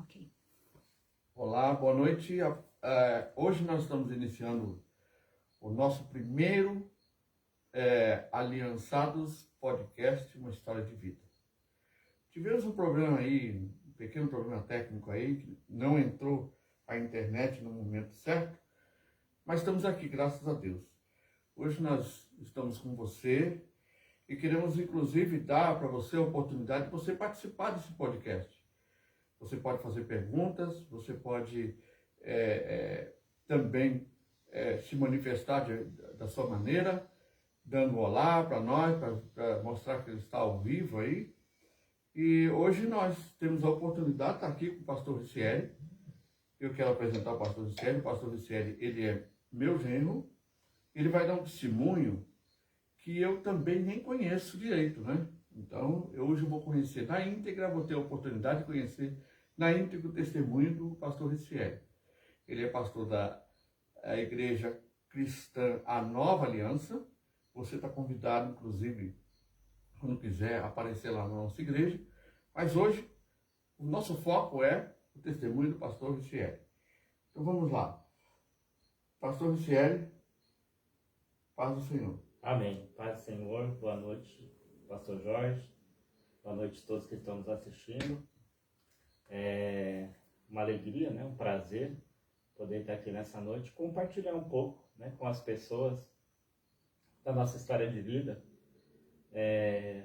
Ok. Olá, boa noite. Hoje nós estamos iniciando o nosso primeiro Aliançados Podcast, uma história de vida. Tivemos um problema aí, um pequeno problema técnico aí, que não entrou a internet no momento certo, mas estamos aqui, graças a Deus. Hoje nós estamos com você e queremos inclusive dar para você a oportunidade de você participar desse podcast. Você pode fazer perguntas, você pode também se manifestar da sua maneira, dando um olá para nós, para mostrar que ele está ao vivo aí. E hoje nós temos a oportunidade de estar aqui com o pastor Ricieli. Eu quero apresentar o pastor Ricieli. O pastor Ricieli, ele é meu genro. Ele vai dar um testemunho que eu também nem conheço direito, né? Então, hoje eu vou conhecer na íntegra, vou ter a oportunidade de conhecer na íntegra o testemunho do pastor Ricieli. Ele é pastor da Igreja Cristã A Nova Aliança. Você está convidado, inclusive, quando quiser, aparecer lá na nossa igreja. Mas hoje, o nosso foco é o testemunho do pastor Ricieli. Então vamos lá. Pastor Ricieli, paz do Senhor. Amém. Paz do Senhor, boa noite, pastor Jorge, boa noite a todos que estão nos assistindo. É uma alegria, né? Um prazer poder estar aqui nessa noite, compartilhar um pouco, né, com as pessoas da nossa história de vida,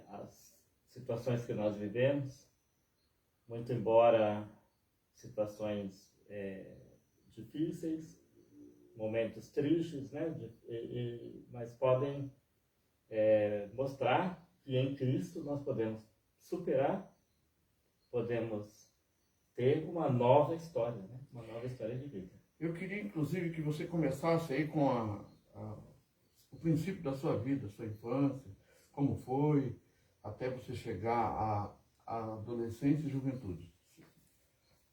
as situações que nós vivemos, muito embora situações difíceis, momentos tristes, né? Mas podem mostrar que em Cristo nós podemos superar, podemos ter uma nova história, né? Uma nova história de vida. Eu queria, inclusive, que você começasse aí com o princípio da sua vida, sua infância, como foi, até você chegar à adolescência e juventude.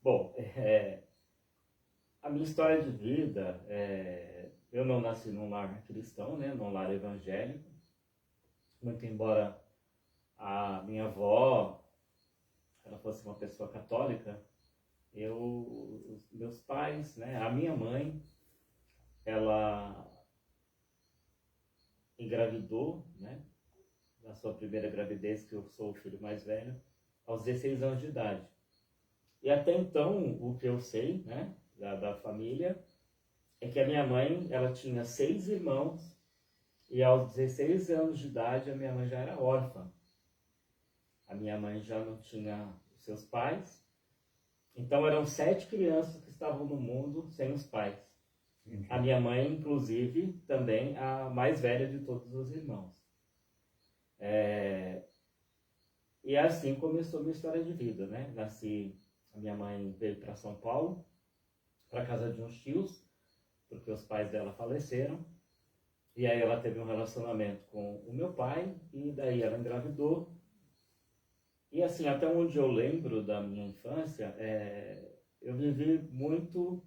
Bom, a minha história de vida, eu não nasci num lar cristão, né? Num lar evangélico, muito embora a minha avó ela fosse uma pessoa católica, os meus pais, né? A minha mãe, ela engravidou, né? Na sua primeira gravidez, que eu sou o filho mais velho, aos 16 anos de idade. E até então, o que eu sei, né, da família, é que a minha mãe, ela tinha 6 irmãos, e aos 16 anos de idade, a minha mãe já era órfã. A minha mãe já não tinha seus pais, então eram 7 crianças que estavam no mundo sem os pais. A minha mãe, inclusive, também a mais velha de todos os irmãos. E assim começou a minha história de vida, né? A minha mãe veio para São Paulo, para casa de uns tios, porque os pais dela faleceram. E aí ela teve um relacionamento com o meu pai, e daí ela engravidou. E assim, até onde eu lembro da minha infância, eu vivi muito,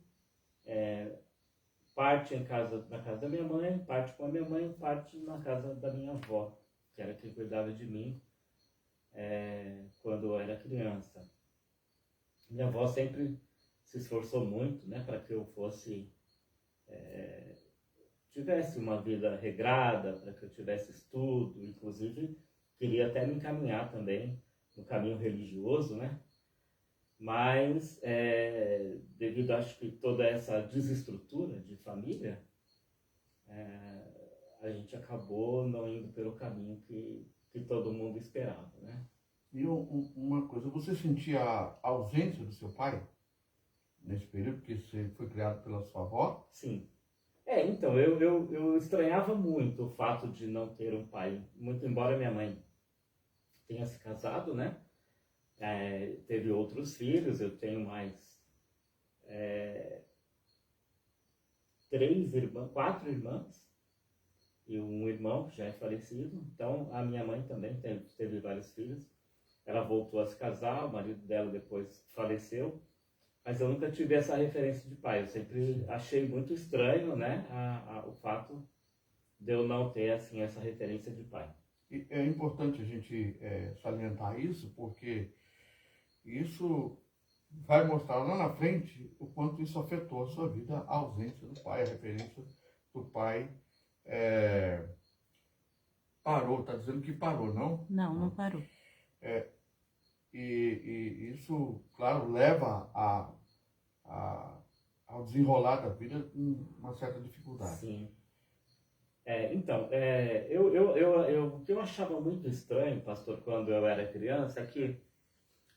parte na casa da minha mãe, parte com a minha mãe, parte na casa da minha avó, que era quem cuidava de mim quando eu era criança. Minha avó sempre se esforçou muito, né, para que eu tivesse uma vida regrada, para que eu tivesse estudo, inclusive queria até me encaminhar também no caminho religioso, né? Mas devido, acho que, toda essa desestrutura de família, a gente acabou não indo pelo caminho que todo mundo esperava, né? E uma coisa, você sentia a ausência do seu pai nesse período, porque você foi criado pela sua avó? Sim. Então, eu estranhava muito o fato de não ter um pai, muito embora minha mãe tenha se casado, né? Teve outros filhos, eu tenho mais 4 irmãs e um irmão que já é falecido. Então a minha mãe também teve vários filhos. Ela voltou a se casar, o marido dela depois faleceu, mas eu nunca tive essa referência de pai. Eu sempre achei muito estranho, né, o fato de eu não ter assim essa referência de pai. E é importante a gente salientar isso, porque isso vai mostrar lá na frente o quanto isso afetou a sua vida, a ausência do pai, a referência do pai. Parou, está dizendo que parou, não? Não, não parou. E isso, claro, leva ao desenrolar da vida com uma certa dificuldade. Sim. Então, o que eu achava muito estranho, pastor, quando eu era criança, é que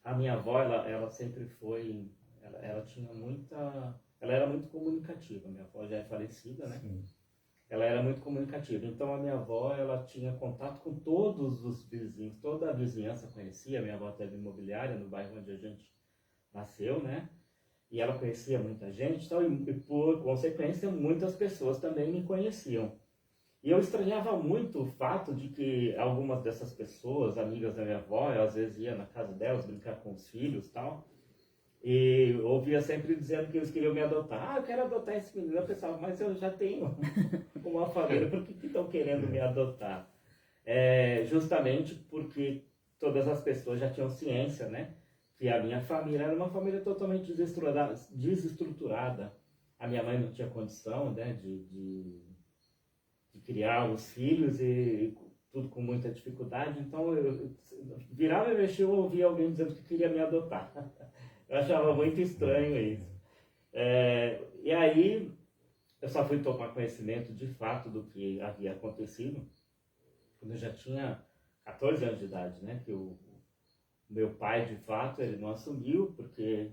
a minha avó, ela sempre foi, ela tinha muita, ela era muito comunicativa. Minha avó já é falecida, né? Sim. Ela era muito comunicativa. Então, a minha avó, ela tinha contato com todos os vizinhos, toda a vizinhança conhecia. Minha avó teve imobiliária no bairro onde a gente nasceu, né? E ela conhecia muita gente, então, e por consequência, muitas pessoas também me conheciam. E eu estranhava muito o fato de que algumas dessas pessoas, amigas da minha avó, eu às vezes ia na casa delas brincar com os filhos e tal, e eu ouvia sempre dizendo que eles queriam me adotar. Ah, eu quero adotar esse menino. Eu pensava, mas eu já tenho uma família, por que estão querendo me adotar? Justamente porque todas as pessoas já tinham ciência, né? Que a minha família era uma família totalmente desestruturada. A minha mãe não tinha condição, né, de criar os filhos e tudo com muita dificuldade. Então, eu virava e mexia, eu ouvia alguém dizendo que queria me adotar. Eu achava muito estranho isso. E aí, eu só fui tomar conhecimento de fato do que havia acontecido quando eu já tinha 14 anos de idade, né? Que o meu pai, de fato, ele não assumiu, porque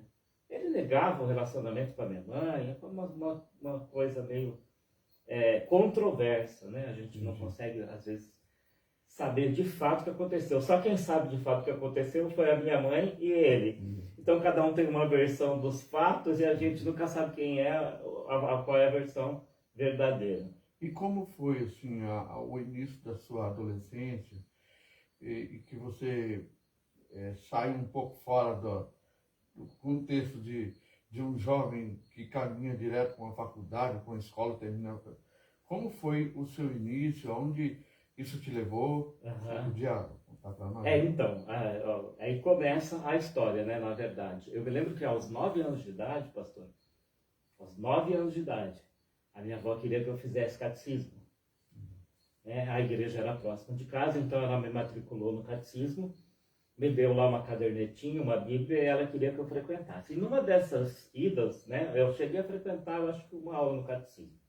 ele negava o relacionamento com a minha mãe. Foi uma coisa meio controversa, né? A gente não consegue, às vezes, saber de fato o que aconteceu. Só quem sabe de fato o que aconteceu foi a minha mãe e ele. Então, cada um tem uma versão dos fatos e a gente nunca sabe quem qual é a versão verdadeira. E como foi, assim, o início da sua adolescência e que você sai um pouco fora do contexto de um jovem que caminha direto com a faculdade, com a escola, terminando? Como foi o seu início? Aonde isso te levou? Você podia contar para nós? Então, aí começa a história, né, na verdade. Eu me lembro que aos 9 anos de idade, pastor, aos 9 anos de idade, a minha avó queria que eu fizesse catecismo. A igreja era próxima de casa, então ela me matriculou no catecismo, me deu lá uma cadernetinha, uma bíblia, e ela queria que eu frequentasse. E numa dessas idas, né, eu cheguei a frequentar, eu acho que uma aula no catecismo.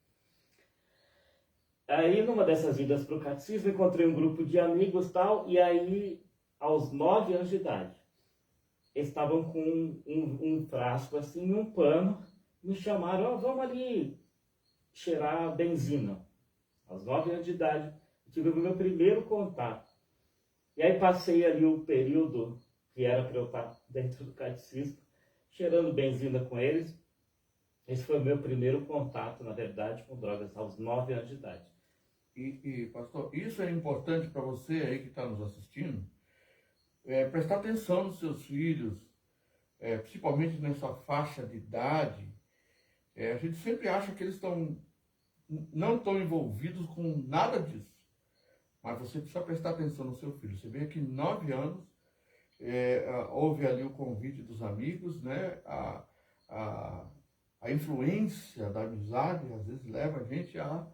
Aí, numa dessas idas para o catecismo, encontrei um grupo de amigos e tal, e aí, aos 9 anos de idade, eles estavam com um frasco, assim, um pano, me chamaram, vamos ali cheirar benzina. Aos 9 anos de idade, eu tive o meu primeiro contato. E aí passei ali o período que era para eu estar dentro do catecismo, cheirando benzina com eles. Esse foi o meu primeiro contato, na verdade, com drogas, aos 9 anos de idade. E pastor, isso é importante para você aí que está nos assistindo, prestar atenção nos seus filhos, principalmente nessa faixa de idade. A gente sempre acha que eles não estão envolvidos com nada disso, mas você precisa prestar atenção no seu filho. Você vê que 9 anos, houve ali o convite dos amigos, né? A influência da amizade às vezes leva a gente a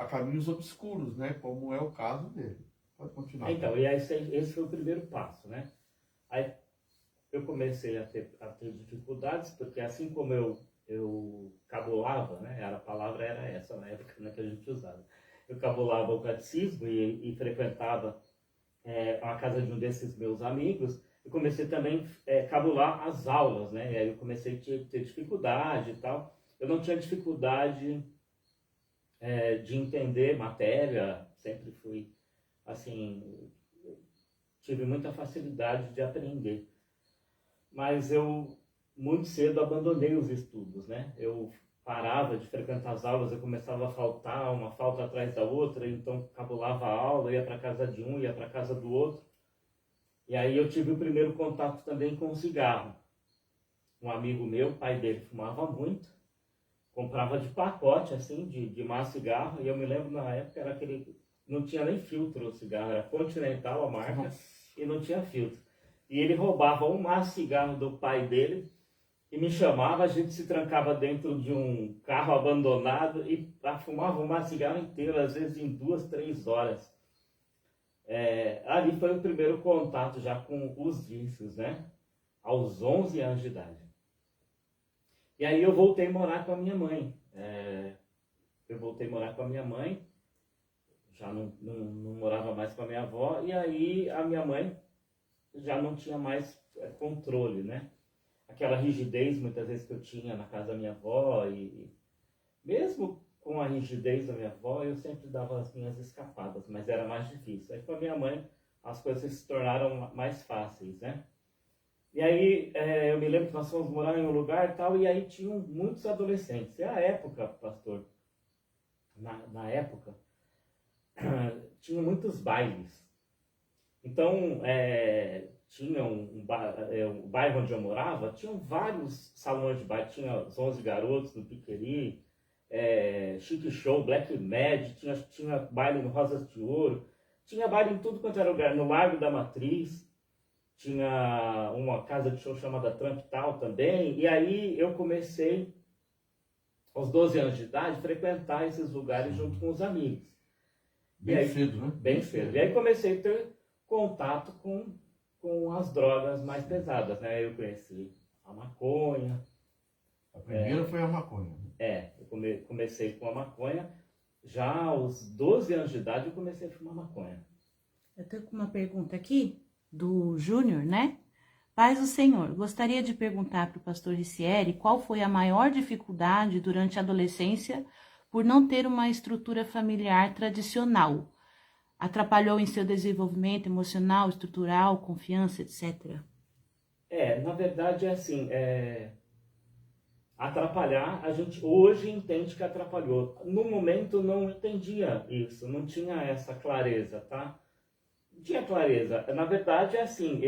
caminhos obscuros, né? Como é o caso dele. Pode continuar. Então, e aí, esse foi o primeiro passo, né? Aí eu comecei a ter dificuldades, porque assim como eu cabulava, né? A palavra era essa na época, né, que a gente usava. Eu cabulava o catecismo e frequentava a casa de um desses meus amigos. Eu comecei também a cabular as aulas, né? E aí eu comecei a ter dificuldade e tal. Eu não tinha dificuldade de entender matéria, sempre fui, assim, tive muita facilidade de aprender. Mas eu, muito cedo, abandonei os estudos, né? Eu parava de frequentar as aulas, eu começava a faltar, uma falta atrás da outra, então cabulava a aula, ia para casa de um, ia para casa do outro. E aí eu tive o primeiro contato também com o cigarro. Um amigo meu, o pai dele fumava muito, comprava de pacote, assim, de maço cigarro, e eu me lembro na época, era aquele, não tinha nem filtro o cigarro, era Continental a marca, e não tinha filtro. E ele roubava um maço cigarro do pai dele, e me chamava, a gente se trancava dentro de um carro abandonado e fumava uma cigarro inteiro, às vezes em 2, 3 horas. Ali foi o primeiro contato já com os vícios, né? Aos 11 anos de idade. E aí eu voltei a morar com a minha mãe. Já não morava mais com a minha avó, e aí a minha mãe já não tinha mais controle, né? Aquela rigidez muitas vezes que eu tinha na casa da minha avó, e mesmo com a rigidez da minha avó, eu sempre dava as minhas escapadas, mas era mais difícil. Aí com a minha mãe as coisas se tornaram mais fáceis, né? E aí eu me lembro que nós fomos morar em um lugar e tal, e aí tinham muitos adolescentes. E a época, pastor, na época, tinha muitos bailes. Então, tinha o bairro onde eu morava, tinham vários salões de baile. Tinha os 11 Garotos no Piqueri, Chique Show, Black Mad, tinha baile no Rosas de Ouro, tinha baile em tudo quanto era lugar, no Largo da Matriz, tinha uma casa de show chamada Trump Tal também. E aí eu comecei, aos 12 anos de idade, frequentar esses lugares junto com os amigos. Bem cedo, né? Bem cedo. E aí comecei a ter contato com as drogas mais pesadas, né? Eu conheci a maconha. A primeira foi a maconha. Eu comecei com a maconha. Já aos 12 anos de idade eu comecei a fumar maconha. Eu tenho uma pergunta aqui do Júnior, né? Paz do Senhor, gostaria de perguntar para o pastor Ricieri qual foi a maior dificuldade durante a adolescência por não ter uma estrutura familiar tradicional. Atrapalhou em seu desenvolvimento emocional, estrutural, confiança, etc. Na verdade é assim, atrapalhar, a gente hoje entende que atrapalhou. No momento não entendia isso, não tinha essa clareza, tá? Não tinha clareza. Na verdade é assim,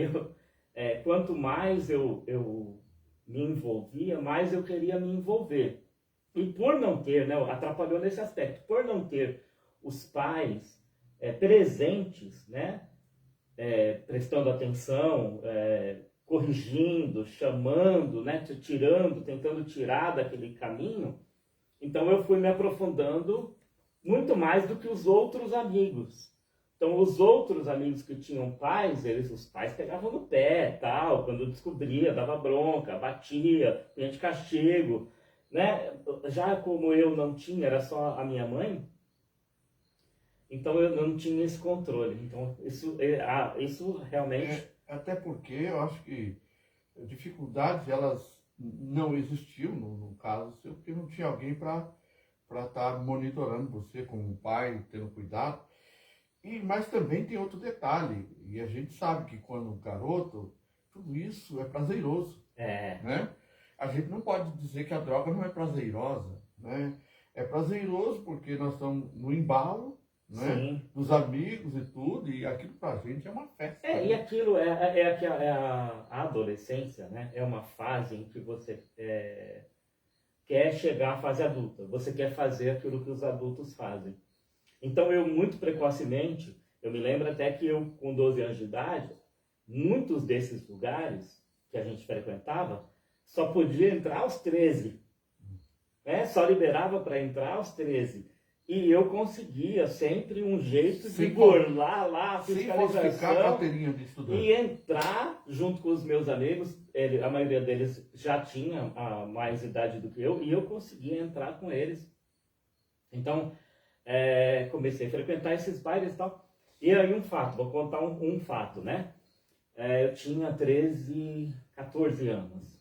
quanto mais eu me envolvia, mais eu queria me envolver. E por não ter, né, atrapalhou nesse aspecto, por não ter os pais presentes, né, prestando atenção, corrigindo, chamando, né, tentando tirar daquele caminho, então eu fui me aprofundando muito mais do que os outros amigos. Então os outros amigos que tinham pais, os pais pegavam no pé, tal, quando descobria, dava bronca, batia, punha de castigo, né? Já como eu não tinha, era só a minha mãe, então eu não tinha esse controle. Então isso realmente... Até porque eu acho que dificuldades elas não existiam no caso seu, porque não tinha alguém para estar monitorando você como pai, tendo cuidado. Mas também tem outro detalhe, e a gente sabe que quando um garoto, tudo isso é prazeroso, né? A gente não pode dizer que a droga não é prazerosa, né? É prazeroso porque nós estamos no embalo, né? Sim. Dos amigos e tudo, e aquilo pra gente é uma festa. E aquilo a adolescência, né? É uma fase em que você quer chegar à fase adulta, você quer fazer aquilo que os adultos fazem. Então eu muito precocemente, eu me lembro até que eu com 12 anos de idade, muitos desses lugares que a gente frequentava, só podia entrar aos 13, né? Só liberava para entrar aos 13. E eu conseguia sempre um jeito de burlar lá a fiscalização a carteirinha de estudante e entrar junto com os meus amigos. A maioria deles já tinha mais idade do que eu, e eu conseguia entrar com eles. Então, comecei a frequentar esses bailes e tal. E aí vou contar um fato, né? Eu tinha 13, 14 anos.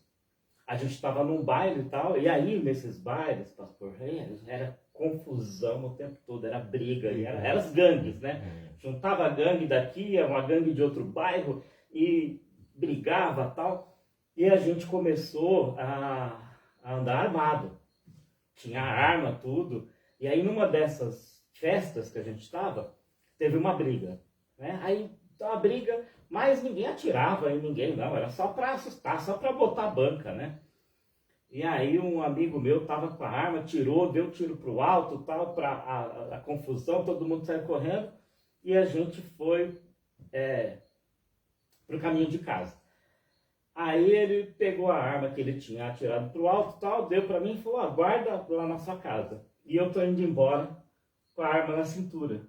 A gente estava num baile e tal, e aí nesses bailes, pastor, era confusão o tempo todo, era briga, e era as gangues, né? Juntava a gangue daqui, uma gangue de outro bairro, e brigava e tal. E a gente começou a andar armado. Tinha arma, tudo. E aí numa dessas festas que a gente estava, teve uma briga, né? Aí uma briga, mas ninguém atirava em ninguém, não, era só para assustar, só para botar banca, né? E aí um amigo meu tava com a arma, deu tiro pro alto, tal, para a confusão, todo mundo saiu correndo, e a gente foi pro caminho de casa. Aí ele pegou a arma que ele tinha atirado pro alto e tal, deu para mim e falou, guarda lá na sua casa. E eu tô indo embora com a arma na cintura.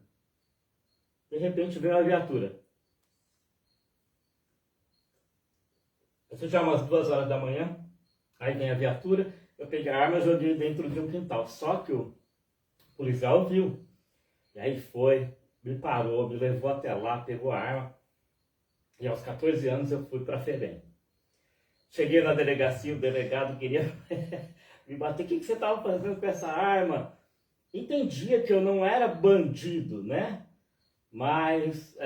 De repente veio a viatura. Isso já umas 2 horas da manhã, aí vem a viatura, eu peguei a arma e joguei dentro de um quintal. Só que o policial viu. E aí foi, me parou, me levou até lá, pegou a arma. E aos 14 anos eu fui para a FEBEM. Cheguei na delegacia, o delegado queria me bater. O que você estava fazendo com essa arma? Entendia que eu não era bandido, né? Mas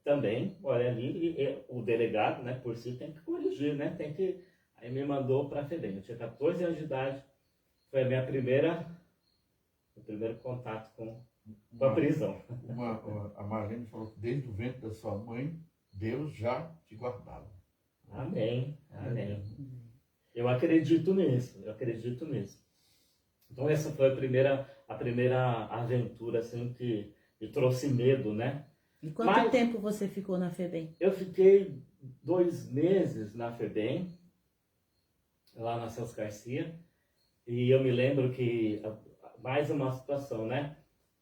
também, olha ali, o delegado, né, por si, tem que corrigir, né? Tem que... Aí me mandou para a FEBEM. Eu tinha 14 anos de idade. Foi a meu primeiro contato com a prisão. A Marlene falou que desde o ventre da sua mãe, Deus já te guardava. Amém, amém. Eu acredito nisso, Então essa foi a primeira aventura assim que me trouxe medo, né? E quanto tempo você ficou na FEBEM? Eu fiquei 2 meses na FEBEM, lá na Celso Garcia, e eu me lembro que, mais uma situação, né?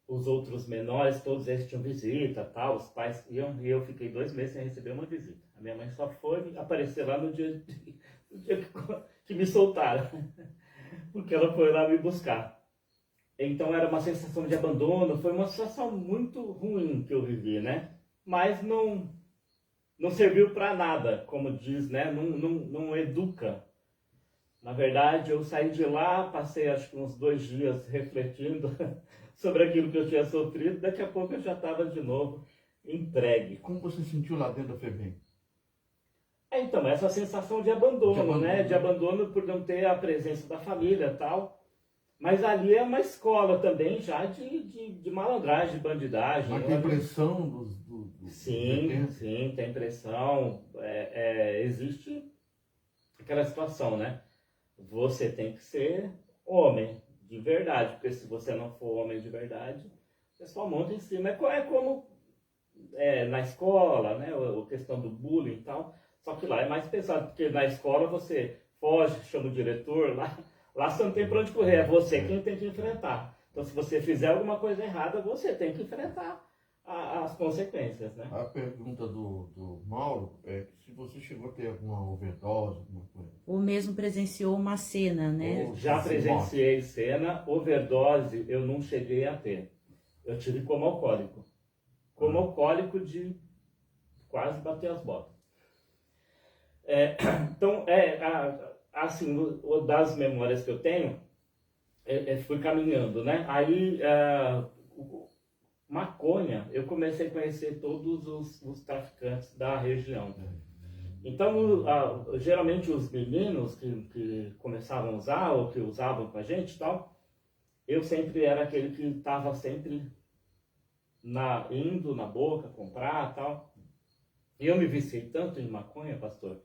Os outros menores, todos eles tinham visita, tal, os pais iam, e eu fiquei 2 meses sem receber uma visita. A minha mãe só foi aparecer lá no dia que me soltaram, porque ela foi lá me buscar. Então era uma sensação de abandono, foi uma situação muito ruim que eu vivi, né? Mas não serviu para nada, como diz, né? Não educa. Na verdade, eu saí de lá, passei acho que uns 2 dias refletindo sobre aquilo que eu tinha sofrido, daqui a pouco eu já estava de novo entregue. Como você sentiu lá dentro da FEBEM? Então, essa sensação de abandono, né? De abandono por não ter a presença da família e tal. Mas ali é uma escola também já de malandragem, de bandidagem. Mas tem pressão Sim, tem pressão. Existe aquela situação, né? Você tem que ser homem de verdade, porque se você não for homem de verdade, o pessoal monta em cima. É como na escola, né? A questão do bullying e tal. Só que lá é mais pesado, porque na escola você foge, chama o diretor, lá você não tem pra onde correr, é você quem tem que enfrentar. Então se você fizer alguma coisa errada, você tem que enfrentar as consequências, né? A pergunta do Mauro é se você chegou a ter alguma overdose, alguma coisa. Ou mesmo presenciou uma cena, né? Já presenciei cena, overdose eu não cheguei a ter. Eu tive como alcoólico. Como alcoólico de quase bater as botas. Então, assim, das memórias que eu tenho, fui caminhando, né? Aí, maconha, eu comecei a conhecer todos os traficantes da região. Então, geralmente os meninos que começavam a usar, ou que usavam com a gente e tal, eu sempre era aquele que estava sempre indo na boca, comprar e tal. E eu me viciei tanto em maconha, pastor,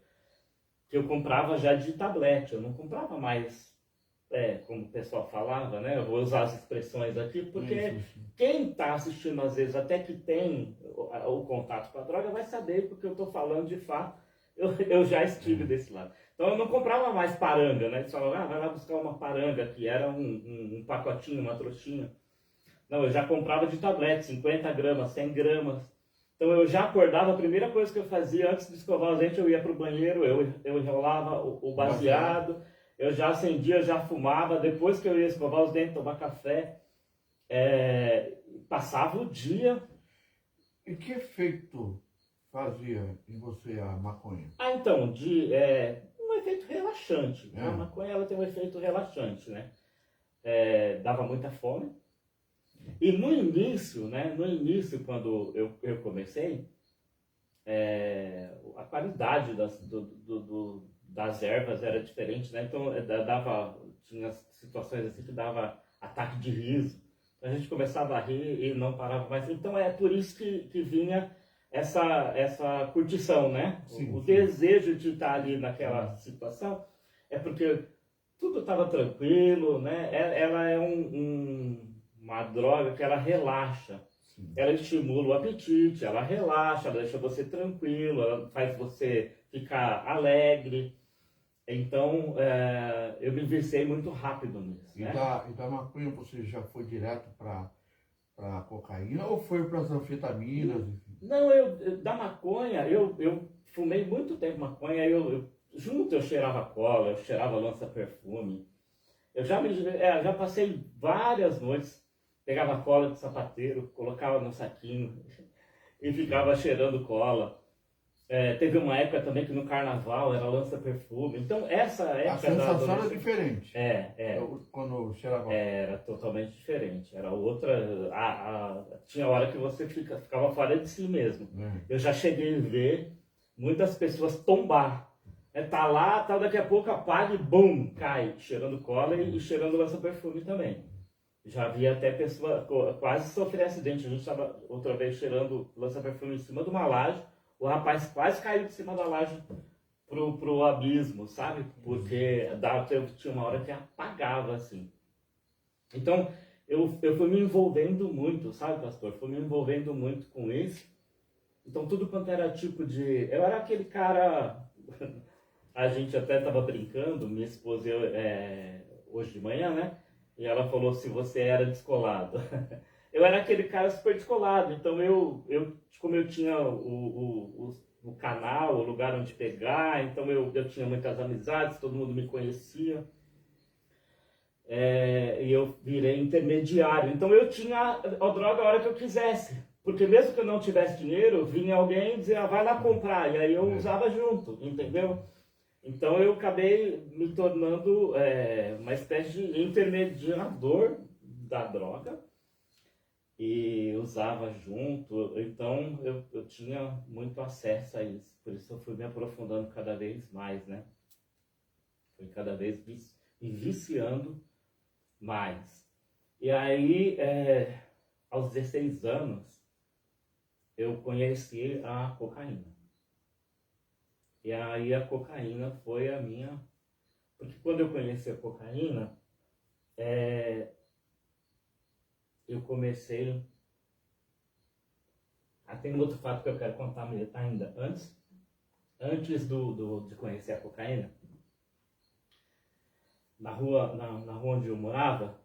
que eu comprava já de tablete, eu não comprava mais, como o pessoal falava, né? Eu vou usar as expressões aqui, porque quem está assistindo, às vezes, até que tem o contato com a droga, vai saber, porque eu estou falando de fato, eu já estive desse lado. Então eu não comprava mais paranga, né? Eles falavam, vai lá buscar uma paranga, que era um pacotinho, uma trouxinha. Não, eu já comprava de tablete, 50 gramas, 100 gramas. Então eu já acordava, a primeira coisa que eu fazia antes de escovar os dentes, eu ia para o banheiro, eu enrolava o baseado, eu já acendia, já fumava, depois que eu ia escovar os dentes, tomar café, passava o dia. E que efeito fazia em você a maconha? Então, um efeito relaxante. A maconha ela tem um efeito relaxante, né? Dava muita fome. E no início, né? Quando eu comecei, a qualidade das ervas era diferente, né? Então tinha situações assim que dava ataque de riso. A gente começava a rir e não parava mais. Então é por isso que vinha essa curtição, né? O desejo de estar ali naquela situação é porque tudo estava tranquilo, né? Ela é uma droga que ela relaxa. Ela estimula o apetite, ela relaxa, ela deixa você tranquilo, ela faz você ficar alegre. Então, eu me viciei muito rápido nisso, E né? da maconha você já foi direto para cocaína ou foi para as anfetaminas? Enfim? Não, da maconha, eu fumei muito tempo maconha, junto eu cheirava cola, eu cheirava lança-perfume. Eu já passei várias noites, pegava cola de sapateiro, colocava no saquinho e ficava cheirando cola. Teve uma época também que no carnaval era lança-perfume. Então, essa A época da sensação era adolescência... diferente. É, Quando cheirava. era totalmente diferente. Era outra. Tinha hora que você ficava fora de si mesmo. Eu já cheguei a ver muitas pessoas tombar. Tá lá, tal, daqui a pouco apaga e bum, cai, cheirando cola e cheirando lança-perfume também. Já vi até pessoa quase sofrer acidente. A gente estava outra vez cheirando lança-perfume em cima de uma laje. O rapaz quase caiu de cima da laje pro abismo, sabe? Porque tinha uma hora que apagava, assim. Então, eu fui me envolvendo muito, sabe, pastor? Fui me envolvendo muito com isso. Então, tudo quanto era tipo de... Eu era aquele cara... A gente até estava brincando, minha esposa e eu, hoje de manhã, né? E ela falou se você era descolado. Eu era aquele cara super descolado. Então, como eu tinha o canal, o lugar onde pegar, então eu tinha muitas amizades, todo mundo me conhecia. E eu virei intermediário. Então eu tinha a droga a hora que eu quisesse. Porque mesmo que eu não tivesse dinheiro, vinha alguém e dizia, vai lá comprar. E aí eu usava junto, entendeu? Então eu acabei me tornando uma espécie de intermediador da droga. E usava junto, então eu tinha muito acesso a isso, por isso eu fui me aprofundando cada vez mais, né? Fui cada vez me viciando mais. E aí, aos 16 anos, eu conheci a cocaína. E aí a cocaína foi a minha... Porque quando eu conheci a cocaína, eu comecei... tem um outro fato que eu quero contar ainda antes de conhecer a cocaína. Na rua onde eu morava,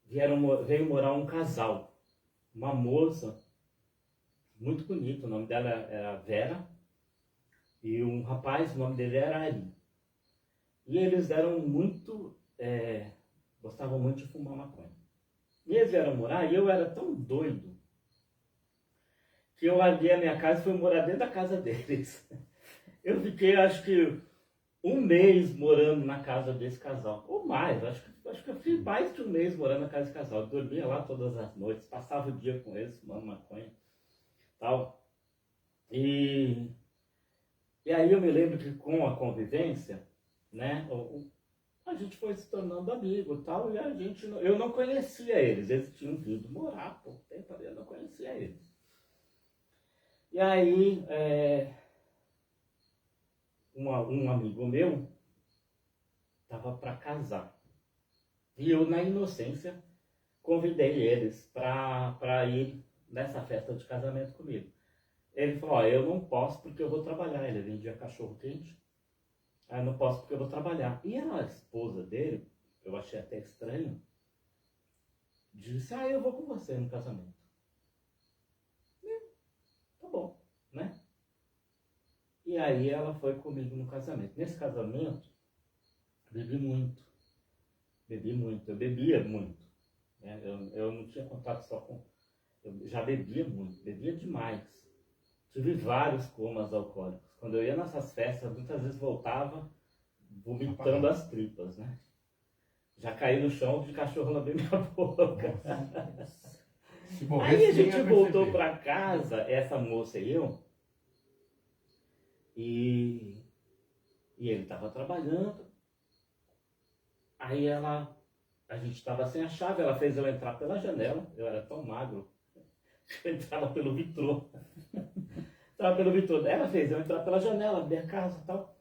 veio morar um casal, uma moça muito bonita, o nome dela era Vera, e um rapaz, o nome dele era Ari. E eles eram gostavam muito de fumar maconha. E eles vieram morar e eu era tão doido que eu larguei a minha casa e fui morar dentro da casa deles. Eu fiquei, acho que, um mês morando na casa desse casal. Ou mais, acho que eu fiz mais de um mês morando na casa desse casal. Eu dormia lá todas as noites, passava o dia com eles, fumando maconha, tal. E aí eu me lembro que com a convivência, né, a gente foi se tornando amigo e tal, e eu não conhecia eles tinham vindo morar por tempo ali, eu não conhecia eles. E aí, um amigo meu estava para casar. E eu, na inocência, convidei eles para ir nessa festa de casamento comigo. Ele falou, eu não posso porque eu vou trabalhar. Ele vendia cachorro quente. Eu não posso porque eu vou trabalhar. E a esposa dele, eu achei até estranho, disse, eu vou com você no casamento. Tá bom, né? E aí ela foi comigo no casamento. Nesse casamento, bebi muito. Eu bebia muito. Né? Eu não tinha contato só com... Eu já bebia muito, bebia demais. Tive vários comas alcoólicos. Quando eu ia nessas festas, muitas vezes voltava vomitando as tripas, né? Já caí no chão de cachorro lamber minha boca. Aí a gente voltou para casa, essa moça e eu, e ele estava trabalhando. Aí a gente estava sem a chave, ela fez eu entrar pela janela, eu era tão magro, eu entrava pelo vitrô. Ela fez eu entrar pela janela, abrir a casa e tal,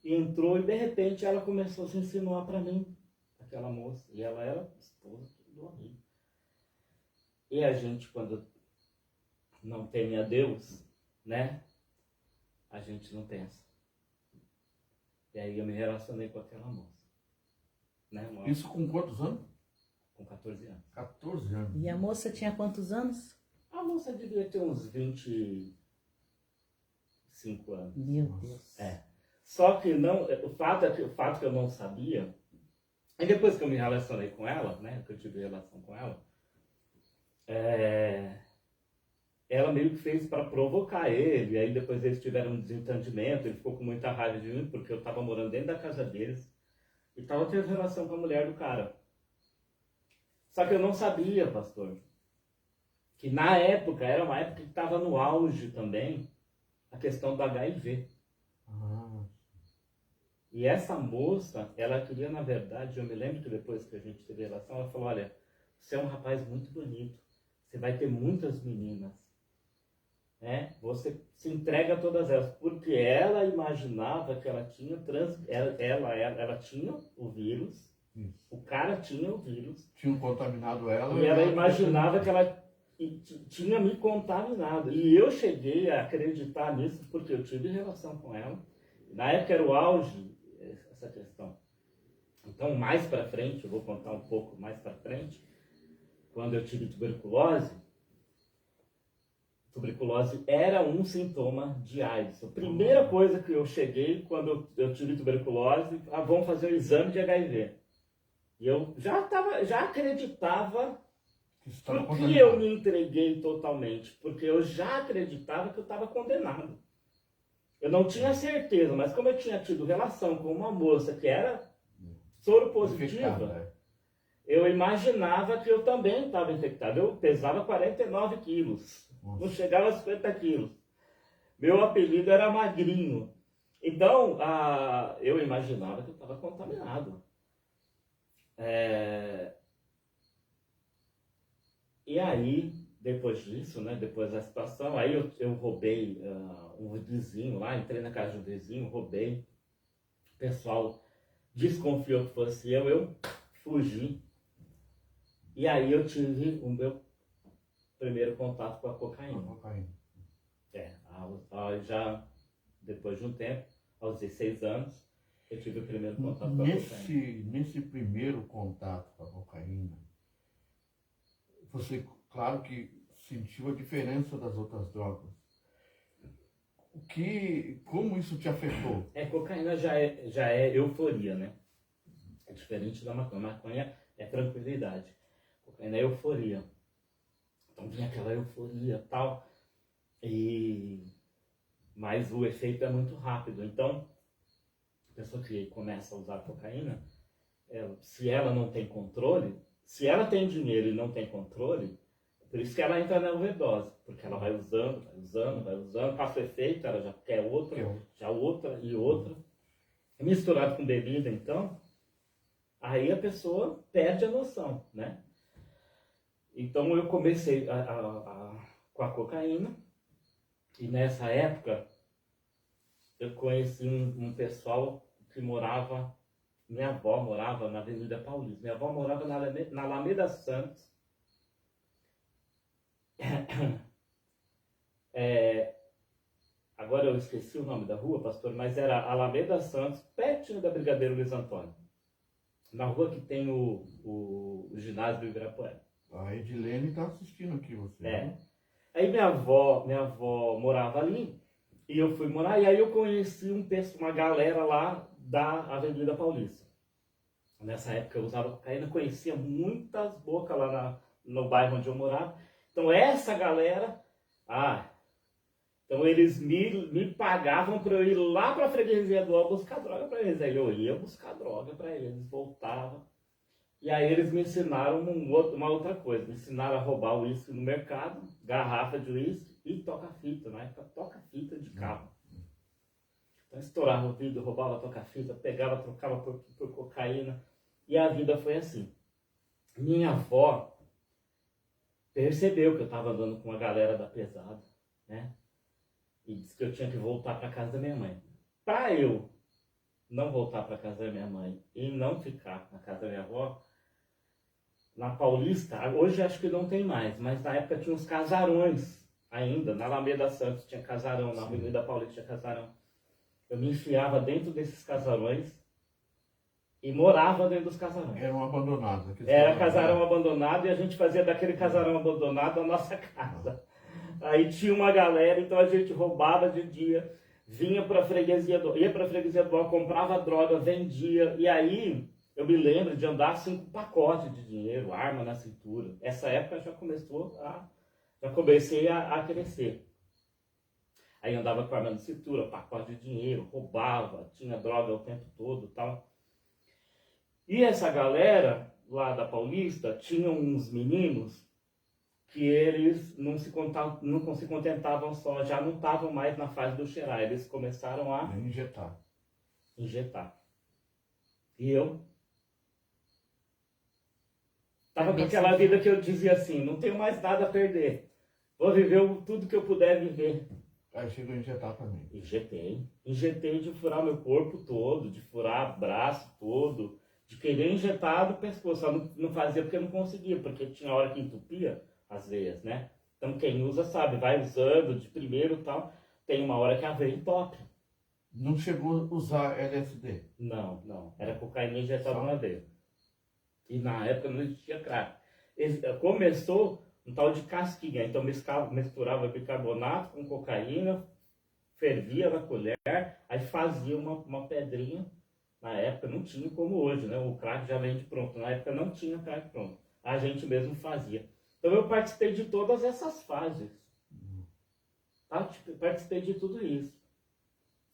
e entrou, e de repente ela começou a se insinuar para mim, aquela moça, e ela era esposa do amigo. E a gente, quando não teme a Deus, né, a gente não pensa. E aí eu me relacionei com aquela moça. Né? Isso com quantos anos? Com 14 anos. 14 anos. E a moça tinha quantos anos? A moça devia ter uns 25 anos. Meu Deus. É. Só que não, o fato que eu não sabia, e depois que eu me relacionei com ela, né, que eu tive relação com ela, ela meio que fez para provocar ele, aí depois eles tiveram um desentendimento, ele ficou com muita raiva de mim, porque eu estava morando dentro da casa deles, e estava tendo relação com a mulher do cara. Só que eu não sabia, pastor, que na época, era uma época que estava no auge também, a questão do HIV. Ah, E essa moça, ela queria, na verdade, eu me lembro que depois que a gente teve relação, ela falou, olha, você é um rapaz muito bonito, você vai ter muitas meninas, né? Você se entrega a todas elas, porque ela imaginava que ela tinha, ela tinha o vírus, o cara tinha o vírus, tinham contaminado ela. e ela imaginava que ela tinha me contaminado. E eu cheguei a acreditar nisso porque eu tive relação com ela. Na época era o auge essa questão. Então, mais para frente, eu vou contar um pouco mais para frente, quando eu tive tuberculose era um sintoma de AIDS. A primeira coisa que eu cheguei quando eu tive tuberculose, vamos fazer um exame de HIV. E eu já acreditava. Por que eu me entreguei totalmente? Porque eu já acreditava que eu estava condenado. Eu não tinha certeza, mas como eu tinha tido relação com uma moça que era soro positiva, eu imaginava que eu também estava infectado. Eu pesava 49 quilos, não chegava a 50 quilos. Meu apelido era Magrinho. Então, eu imaginava que eu estava contaminado. E aí, depois disso, né, depois da situação, aí eu roubei um vizinho lá, entrei na casa de um vizinho, roubei. O pessoal desconfiou que fosse eu fugi. E aí eu tive o meu primeiro contato com a cocaína. Já depois de um tempo, aos 16 anos, eu tive o primeiro contato com a cocaína. Nesse primeiro contato com a cocaína, você, claro que sentiu a diferença das outras drogas. Como isso te afetou? Cocaína já é euforia, né? É diferente da maconha. Maconha é tranquilidade. Cocaína é euforia. Então vinha aquela euforia e tal. Mas o efeito é muito rápido. Então, a pessoa que começa a usar cocaína, se ela não tem controle, se ela tem dinheiro e não tem controle, por isso que ela entra na overdose, porque ela vai usando, passa o efeito, ela já quer outra, já outra e outra. Misturado com bebida, então, aí a pessoa perde a noção, né? Então eu comecei com a cocaína, e nessa época eu conheci um pessoal que morava. Minha avó morava na Avenida Paulista. Minha avó morava na Alameda Santos. Agora eu esqueci o nome da rua, pastor, mas era Alameda Santos, pertinho da Brigadeiro Luiz Antônio. Na rua que tem o ginásio do Ibirapuera. A Edilene está assistindo aqui você. Né? Aí minha avó morava ali, e eu fui morar, e aí eu conheci uma galera lá da Avenida Paulista. Nessa época eu usava cocaína, conhecia muitas bocas lá no bairro onde eu morava. Então essa galera, então eles me pagavam para eu ir lá para a freguesia do Ó buscar droga para eles. Aí eu ia buscar droga para eles, voltava. E aí eles me ensinaram uma outra coisa, me ensinaram a roubar o uísque no mercado, garrafa de uísque e toca-fita, na época toca-fita de carro. Então estourava o vidro, roubava toca-fita, pegava, trocava por cocaína. E a vida foi assim. Minha avó percebeu que eu estava andando com uma galera da pesada, né? E disse que eu tinha que voltar para casa da minha mãe. Para eu não voltar para casa da minha mãe e não ficar na casa da minha avó, na Paulista, hoje acho que não tem mais, mas na época tinha uns casarões ainda, na Alameda Santos tinha casarão, na Avenida Paulista tinha casarão. Eu me enfiava dentro desses casarões e morava dentro dos casarões. Eram abandonados. Era casarão abandonado e a gente fazia daquele casarão abandonado a nossa casa. Aí tinha uma galera, então a gente roubava de dia, vinha para a freguesia ia para a freguesia do Ó, comprava droga, vendia, e aí eu me lembro de andar assim com pacote de dinheiro, arma na cintura. Essa época já comecei a crescer. Aí andava com arma na cintura, pacote de dinheiro, roubava, tinha droga o tempo todo e tal. E essa galera lá da Paulista tinha uns meninos que eles não se contentavam só, já não estavam mais na fase do cheirar, eles começaram a injetar. E eu estava com aquela vida que eu dizia assim, não tenho mais nada a perder, vou viver tudo que eu puder viver. Aí chegou a injetar também. Injetei de furar meu corpo todo, de furar braço todo, de querer injetar do pescoço, só não fazia porque eu não conseguia, porque tinha hora que entupia as veias, né? Então quem usa sabe, vai usando de primeiro e tal, tem uma hora que a veia entope. Não chegou a usar LSD? Não. Era cocaína injetada na veia. E na época não existia crack. Começou um tal de casquinha, então misturava bicarbonato com cocaína, fervia na colher, aí fazia uma pedrinha. Na época não tinha como hoje, né? O crack já vem de pronto. Na época não tinha crack pronto. A gente mesmo fazia. Então eu participei de todas essas fases. Tá? Participei de tudo isso.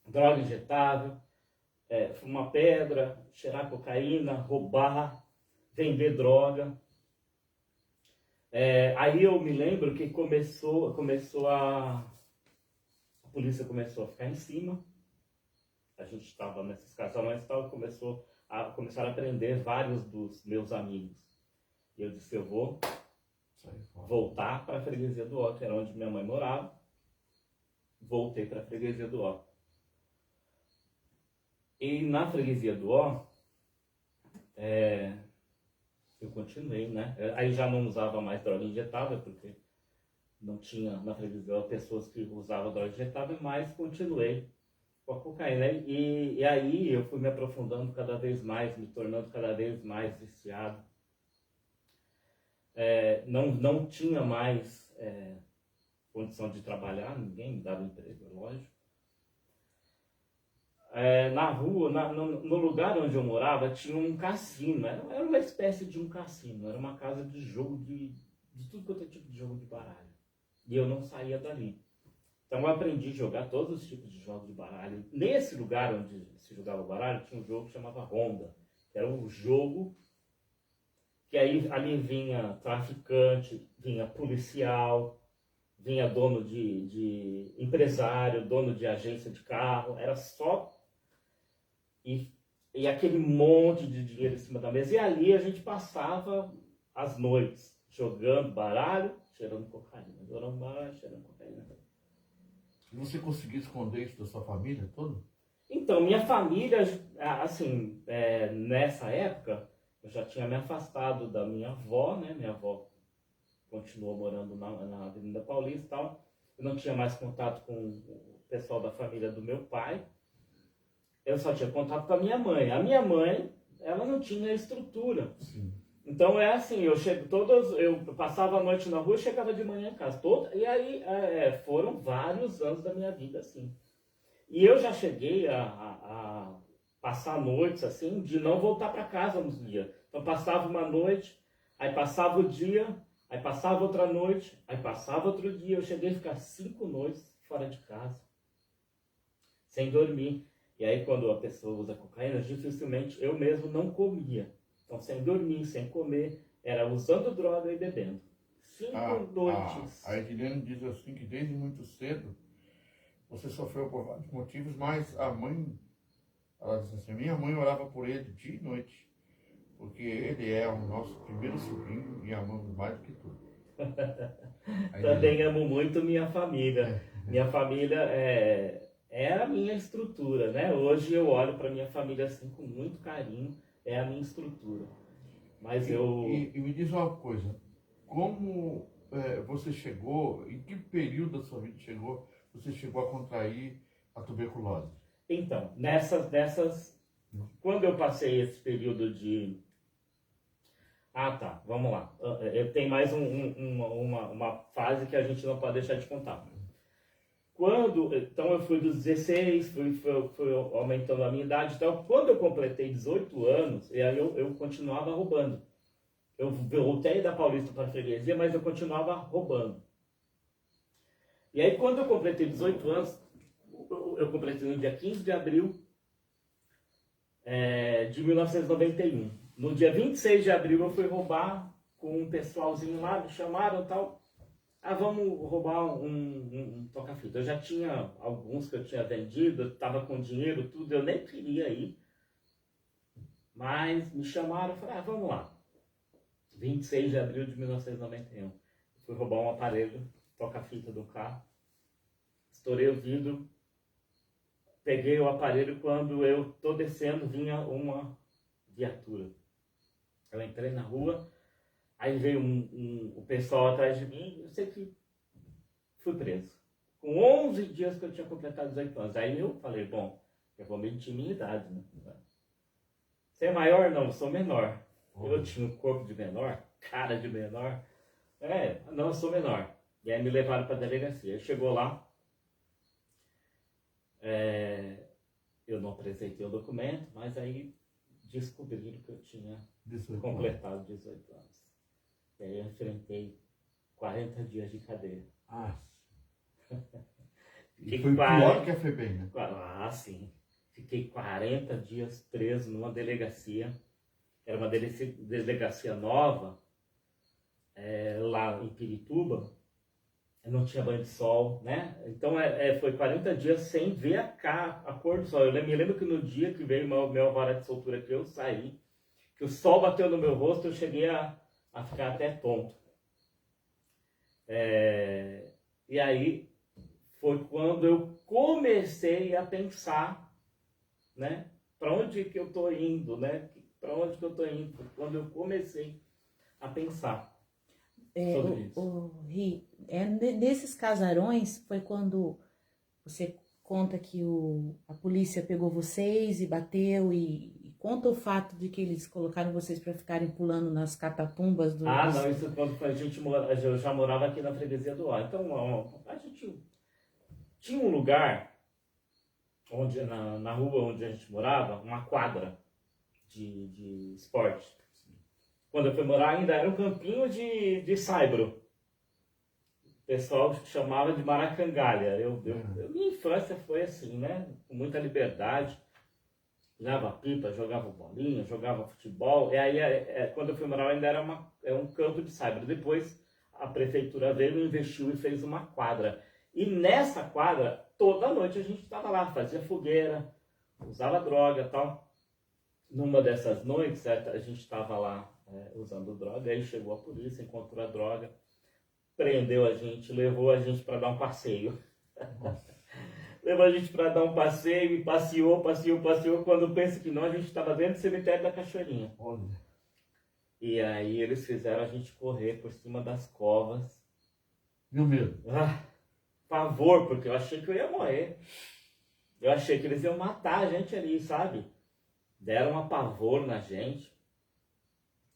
Droga injetável, fumar pedra, cheirar cocaína, roubar, vender droga. Aí eu me lembro que a polícia começou a ficar em cima. A gente estava nesses casarões e tal, começaram a prender vários dos meus amigos. E eu disse, eu vou voltar para a freguesia do Ó, que era onde minha mãe morava. Voltei para a freguesia do Ó. E na freguesia do Ó, eu continuei, né? Aí já não usava mais droga injetável, porque não tinha na freguesia do Ó pessoas que usavam droga injetável, mas continuei com a cocaína. E aí eu fui me aprofundando cada vez mais, me tornando cada vez mais viciado. Não tinha mais condição de trabalhar, ninguém me dava emprego, é lógico. Na rua, no lugar onde eu morava, tinha um cassino. Era uma espécie de um cassino, era uma casa de jogo de tudo quanto é tipo de jogo de baralho. E eu não saía dali. Então eu aprendi a jogar todos os tipos de jogos de baralho. Nesse lugar onde se jogava baralho, tinha um jogo que chamava Ronda, que era um jogo que aí ali vinha traficante, vinha policial, vinha dono de empresário, dono de agência de carro, era só... E aquele monte de dinheiro em cima da mesa. E ali a gente passava as noites, jogando baralho, cheirando cocaína. Jogando baralho, cheirando cocaína. E você conseguiu esconder isso da sua família toda? Então, minha família, assim, nessa época, eu já tinha me afastado da minha avó, né? Minha avó continuou morando na Avenida Paulista e tal. Eu não tinha mais contato com o pessoal da família do meu pai. Eu só tinha contato com a minha mãe. A minha mãe, ela não tinha estrutura. Sim. Então assim, eu passava a noite na rua e chegava de manhã em casa. E aí foram vários anos da minha vida assim. E eu já cheguei a passar noites assim, de não voltar para casa nos dias. Então passava uma noite, aí passava o dia, aí passava outra noite, aí passava outro dia. Eu cheguei a ficar 5 noites fora de casa, sem dormir. E aí quando a pessoa usa cocaína, dificilmente eu mesmo não comia. Então sem dormir, sem comer, era usando droga e bebendo. 5 noites. A Edilene diz assim que desde muito cedo você sofreu por vários motivos, mas a mãe, ela diz assim, minha mãe orava por ele dia e noite, porque ele é o nosso primeiro sobrinho e amamos mais do que tudo. Também amo muito minha família. Minha família é a minha estrutura, né? Hoje eu olho para minha família assim com muito carinho, é a minha estrutura. Mas e me diz uma coisa, como você chegou, em que período da sua vida você chegou a contrair a tuberculose? Então, quando eu passei esse período de... Ah, tá, vamos lá. Eu tenho mais uma fase que a gente não pode deixar de contar. Então eu fui dos 16, fui aumentando a minha idade. Então, quando eu completei 18 anos, e aí eu continuava roubando. Eu voltei da Paulista para a freguesia, mas eu continuava roubando. E aí, quando eu completei 18 anos, eu completei no dia 15 de abril de 1991. No dia 26 de abril, eu fui roubar com um pessoalzinho lá, me chamaram e tal. Ah, vamos roubar um toca-fita. Eu já tinha alguns que eu tinha vendido, eu estava com dinheiro, tudo, eu nem queria ir. Mas me chamaram e falei, vamos lá. 26 de abril de 1991. Fui roubar um aparelho, toca-fita do carro. Estourei o vidro, peguei o aparelho, quando eu tô descendo, vinha uma viatura. Eu entrei na rua, aí veio o pessoal atrás de mim, eu sei que fui preso. Com 11 dias que eu tinha completado 18 anos. Aí eu falei, bom, eu vou mentir minha idade, né? Você é maior? Não, eu sou menor. Eu tinha um corpo de menor, cara de menor. Não, eu sou menor. E aí me levaram para a delegacia. Chegou lá, eu não apresentei o documento, mas aí descobriram que eu tinha completado 18 anos. E aí eu enfrentei 40 dias de cadeia. E foi pior que a FEBEM, né? Sim. Fiquei 40 dias preso numa delegacia. Era uma delegacia nova, lá em Pirituba. Não tinha banho de sol, né? Então foi 40 dias sem ver a cor do sol. Eu me lembro que no dia que veio meu alvará de soltura, que eu saí, que o sol bateu no meu rosto, eu cheguei a ficar até tonto. E aí foi quando eu comecei a pensar, né? Para onde que eu tô indo, né? Para onde que eu tô indo? Quando eu comecei a pensar sobre isso. Ri, nesses casarões foi quando você conta que a polícia pegou vocês e bateu e conta o fato de que eles colocaram vocês para ficarem pulando nas catatumbas do... Não, isso quando a gente eu já morava aqui na freguesia do Ó. Então, a gente tinha um lugar onde na rua onde a gente morava, uma quadra de esporte. Quando eu fui morar ainda era um campinho de saibro. O pessoal chamava de Maracangalha. Minha infância foi assim, né? Com muita liberdade. Jogava pipa, jogava bolinha, jogava futebol. E aí, quando eu fui morar ainda era um campo de saibro. Depois a prefeitura veio, investiu e fez uma quadra. E nessa quadra, toda noite a gente estava lá, fazia fogueira, usava droga e tal. Numa dessas noites, a gente estava lá usando droga, aí chegou a polícia, encontrou a droga, prendeu a gente, levou a gente para dar um passeio. Levou a gente para dar um passeio e passeou. Quando pensa que não, a gente estava dentro do cemitério da Cachoeirinha. E aí eles fizeram a gente correr por cima das covas. Meu medo. Pavor, porque eu achei que eu ia morrer. Eu achei que eles iam matar a gente ali, sabe? Deram um pavor na gente.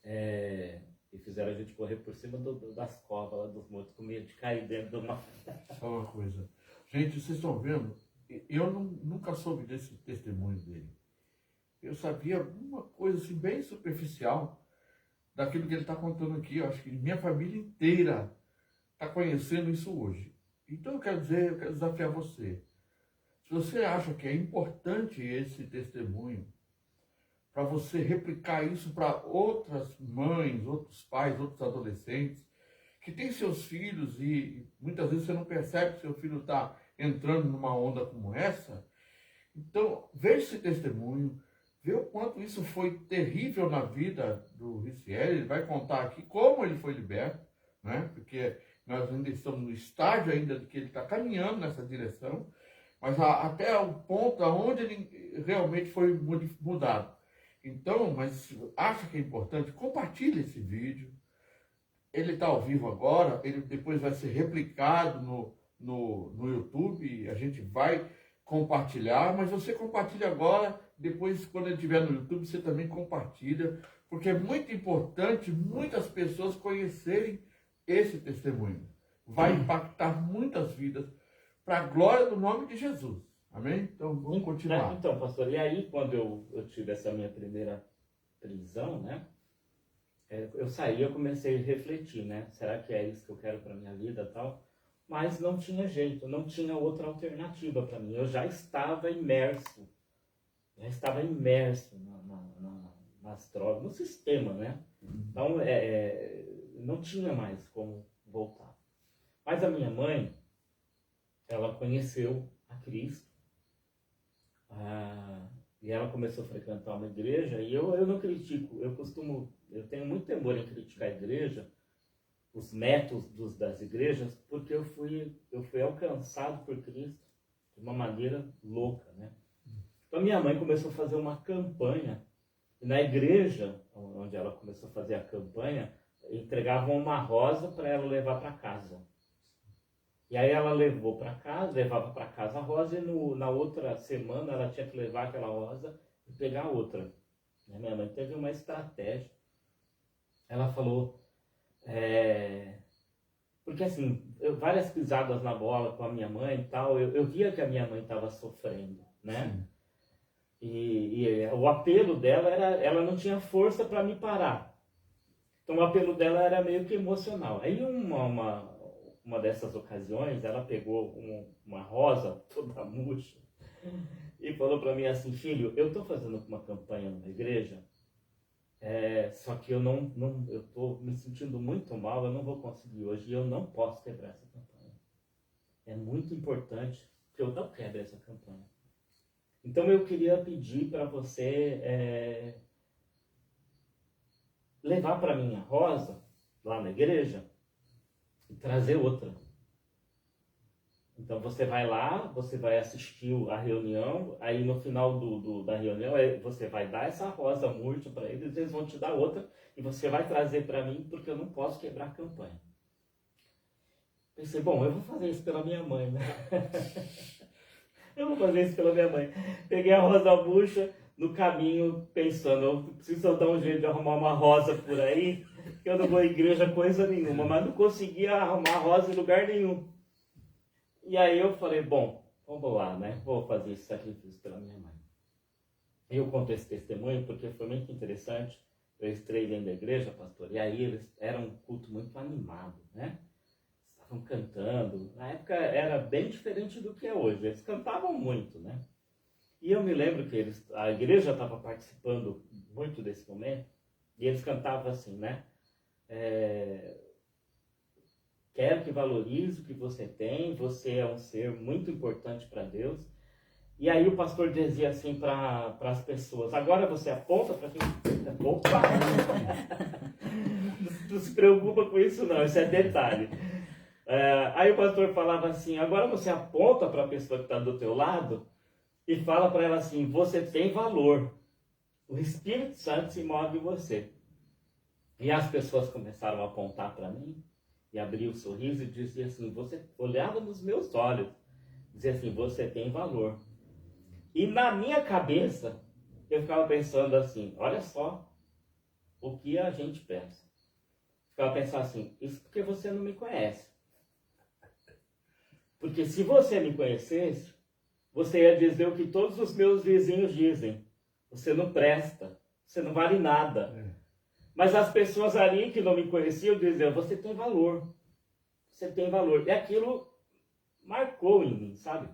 E fizeram a gente correr por cima das covas lá dos mortos, com medo de cair dentro do mar. Só uma coisa. Gente, vocês estão vendo? Eu nunca soube desse testemunho dele. Eu sabia uma coisa assim, bem superficial daquilo que ele está contando aqui. Eu acho que minha família inteira está conhecendo isso hoje. Então eu quero desafiar você. Se você acha que é importante esse testemunho, para você replicar isso para outras mães, outros pais, outros adolescentes, que têm seus filhos e muitas vezes você não percebe que seu filho está entrando numa onda como essa. Então, veja esse testemunho, vê o quanto isso foi terrível na vida do Ricieli. Ele vai contar aqui como ele foi liberto, né? Porque nós ainda estamos no estágio ainda de que ele está caminhando nessa direção, mas até o ponto onde ele realmente foi mudado. Então, mas acha que é importante, compartilhe esse vídeo, ele está ao vivo agora, ele depois vai ser replicado no YouTube, e a gente vai compartilhar, mas você compartilha agora, depois quando ele estiver no YouTube, você também compartilha, porque é muito importante muitas pessoas conhecerem esse testemunho. Vai impactar muitas vidas para a glória do nome de Jesus. Amém? Então vamos continuar. Então, pastor, e aí quando eu tive essa minha primeira prisão, né? Eu saí, eu comecei a refletir, né? Será que é isso que eu quero para minha vida e tal? Mas não tinha jeito, não tinha outra alternativa para mim. Eu já estava imerso nas drogas, no sistema, né? Então, não tinha mais como voltar. Mas a minha mãe, ela conheceu a Cristo, e ela começou a frequentar uma igreja, e eu não critico, eu tenho muito temor em criticar a igreja, os métodos das igrejas, porque eu fui alcançado por Cristo de uma maneira louca, né? Então minha mãe começou a fazer uma campanha, e na igreja, onde ela começou a fazer a campanha, entregavam uma rosa para ela levar para casa. E aí ela levava para casa a rosa, e na outra semana ela tinha que levar aquela rosa e pegar outra. Minha mãe teve uma estratégia. Ela falou, porque assim, várias pisadas na bola com a minha mãe e tal, eu via que a minha mãe estava sofrendo, né? E o apelo dela ela não tinha força para me parar. Então o apelo dela era meio que emocional. Aí uma dessas ocasiões, ela pegou uma rosa toda murcha e falou para mim assim, filho, eu estou fazendo uma campanha na igreja, só que eu estou me sentindo muito mal, eu não vou conseguir hoje, e eu não posso quebrar essa campanha. É muito importante que eu não quebre essa campanha. Então eu queria pedir para você levar para mim a rosa lá na igreja e trazer outra. Então você vai lá, você vai assistir a reunião, aí no final da reunião você vai dar essa rosa murcha para eles vão te dar outra e você vai trazer para mim, porque eu não posso quebrar a campanha. Pensei, bom, eu vou fazer isso pela minha mãe, né? Eu vou fazer isso pela minha mãe. Peguei a rosa murcha no caminho, pensando, eu preciso dar um jeito de arrumar uma rosa por aí, que eu não vou à igreja coisa nenhuma, mas não conseguia arrumar rosa em lugar nenhum. E aí eu falei, bom, vamos lá, né? Vou fazer esse sacrifício pela minha mãe. Eu conto esse testemunho porque foi muito interessante. Eu estrei dentro da igreja, pastor, e aí eles eram um culto muito animado, né? Estavam cantando. Na época era bem diferente do que é hoje. Eles cantavam muito, né? E eu me lembro que a igreja estava participando muito desse momento, e eles cantavam assim, né? Quero que valorize o que você tem, você é um ser muito importante para Deus. E aí o pastor dizia assim para as pessoas, agora você aponta para quem... Opa! Não se preocupa com isso não, isso é detalhe. Aí o pastor falava assim, agora você aponta para a pessoa que está do teu lado e fala para ela assim, você tem valor. O Espírito Santo se move em você. E as pessoas começaram a apontar para mim, e abria o sorriso e dizia assim, você olhava nos meus olhos, dizia assim, você tem valor. E na minha cabeça, eu ficava pensando assim, olha só o que a gente pensa. Ficava pensando assim, isso porque você não me conhece. Porque se você me conhecesse, você ia dizer o que todos os meus vizinhos dizem. Você não presta, você não vale nada. Mas as pessoas ali que não me conheciam diziam, você tem valor. Você tem valor. E aquilo marcou em mim, sabe?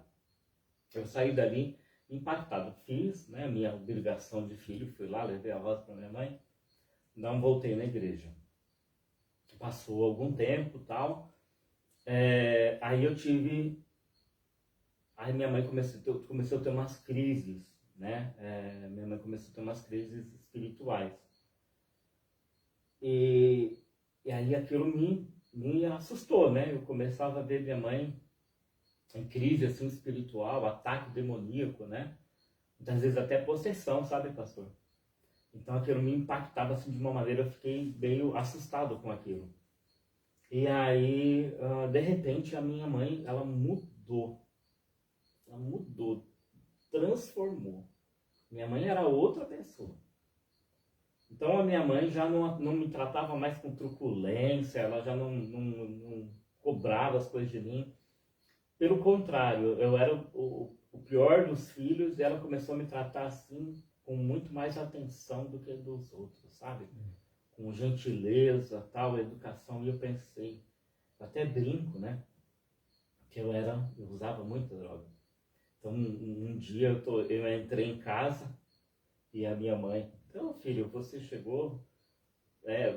Eu saí dali impactado. Fiz, né, minha obrigação de filho, fui lá, levei a rosa para minha mãe. Não voltei na igreja. Passou algum tempo e tal. Aí eu tive... Aí minha mãe começou a ter umas crises, né? Minha mãe começou a ter umas crises espirituais. E aí aquilo me assustou, né? Eu começava a ver minha mãe em crise assim, espiritual, ataque demoníaco, né? Muitas vezes até possessão, sabe, pastor? Então aquilo me impactava assim, de uma maneira, eu fiquei meio assustado com aquilo. E aí, de repente, a minha mãe, ela mudou. Ela mudou, transformou. Minha mãe era outra pessoa. Então a minha mãe já não me tratava mais com truculência, ela já não cobrava as coisas de mim. Pelo contrário, eu era o pior dos filhos e ela começou a me tratar assim, com muito mais atenção do que dos outros, sabe? Com gentileza, tal, educação. E eu pensei, eu até brinco, né? Que eu usava muita droga. Então um dia eu entrei em casa e a minha mãe, então filho, você chegou,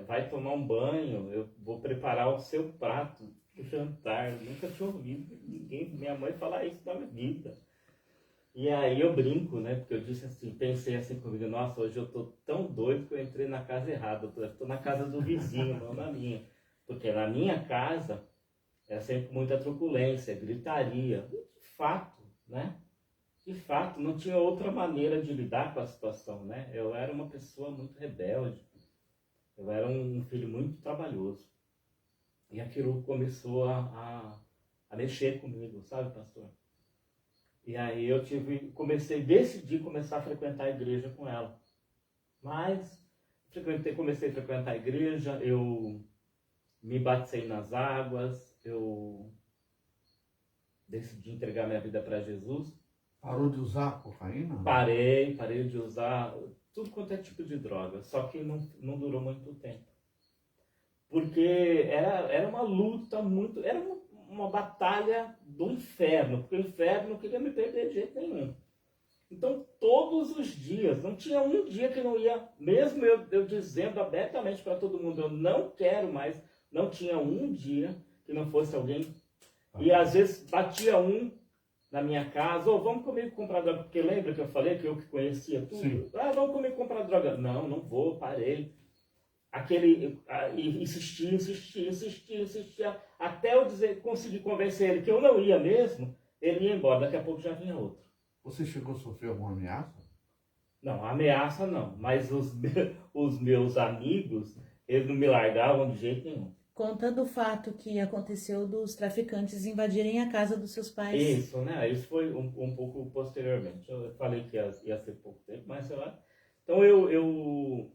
vai tomar um banho, eu vou preparar o seu prato de jantar. Eu nunca tinha ouvido minha mãe falar isso na minha vida. E aí eu brinco, né? Porque eu disse assim, pensei assim comigo, nossa, hoje eu tô tão doido que eu entrei na casa errada, eu tô na casa do vizinho, não na minha. Porque na minha casa era sempre muita truculência, gritaria. E de fato, né? De fato, não tinha outra maneira de lidar com a situação, né? Eu era uma pessoa muito rebelde. Eu era um filho muito trabalhoso. E aquilo começou a mexer comigo, sabe, pastor? E aí eu decidi começar a frequentar a igreja com ela. Mas comecei a frequentar a igreja, eu me batizei nas águas, eu decidi entregar minha vida para Jesus. Parou de usar cocaína? Parei de usar tudo quanto é tipo de droga, só que não durou muito tempo. Porque era uma luta muito, era uma batalha do inferno, porque o inferno não queria me perder de jeito nenhum. Então, todos os dias, não tinha um dia que não ia, mesmo eu dizendo abertamente para todo mundo, eu não quero mais, não tinha um dia que não fosse alguém. E às vezes batia um na minha casa, vamos comigo comprar droga, porque lembra que eu falei que eu que conhecia tudo? Sim. Vamos comigo comprar droga. Não vou, parei. Insistia, até eu conseguir convencer ele que eu não ia mesmo, ele ia embora, daqui a pouco já vinha outro. Você chegou a sofrer alguma ameaça? Não, ameaça não, mas os meus amigos, eles não me largavam de jeito nenhum. Contando o fato que aconteceu dos traficantes invadirem a casa dos seus pais. Isso, né? Isso foi um pouco posteriormente. Eu falei que ia ser pouco tempo, mas sei lá. Então eu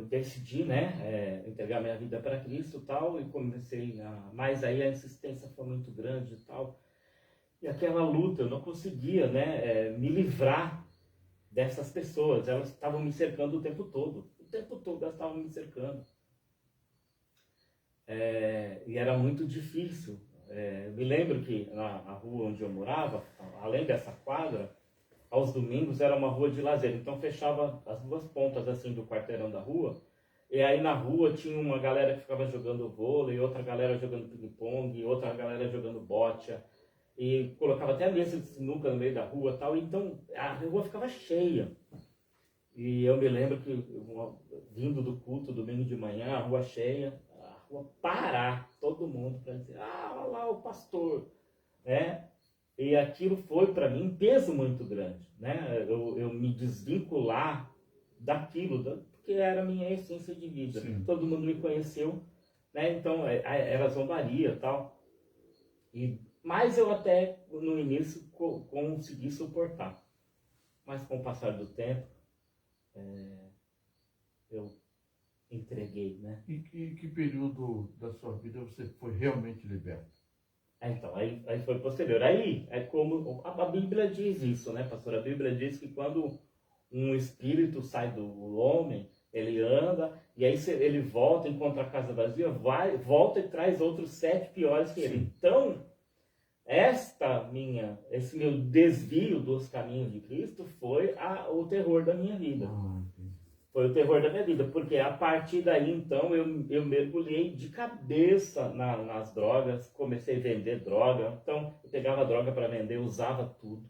decidi, né, entregar minha vida para Cristo e tal, e comecei mas aí a insistência foi muito grande e tal. E aquela luta, eu não conseguia, né, me livrar dessas pessoas. Elas estavam me cercando o tempo todo. O tempo todo elas estavam me cercando. E era muito difícil. Me lembro que na rua onde eu morava, além dessa quadra, aos domingos era uma rua de lazer. Então fechava as duas pontas assim do quarteirão da rua. E aí na rua tinha uma galera que ficava jogando vôlei, outra galera jogando ping-pong, outra galera jogando bocha. E colocava até a mesa de sinuca no meio da rua e tal. Então a rua ficava cheia. E eu me lembro que, vindo do culto, domingo de manhã, a rua cheia, a rua parar, todo mundo para dizer, olha lá o pastor, né? E aquilo foi para mim um peso muito grande, né? Eu me desvincular daquilo, porque era a minha essência de vida. Sim. Todo mundo me conheceu, né? Então era zombaria e tal. Mas eu até no início consegui suportar. Mas com o passar do tempo, eu entreguei, né? E que período da sua vida você foi realmente liberto? Então, aí foi posterior. Aí é como a Bíblia diz isso, né, pastor? A Bíblia diz que quando um espírito sai do homem, ele anda, e aí ele volta, encontra a casa vazia, volta e traz outros 7 piores que ele. Então, esse meu desvio dos caminhos de Cristo foi o terror da minha vida. Foi o terror da minha vida, porque a partir daí, então, eu mergulhei de cabeça nas drogas, comecei a vender droga. Então, eu pegava droga para vender, usava tudo.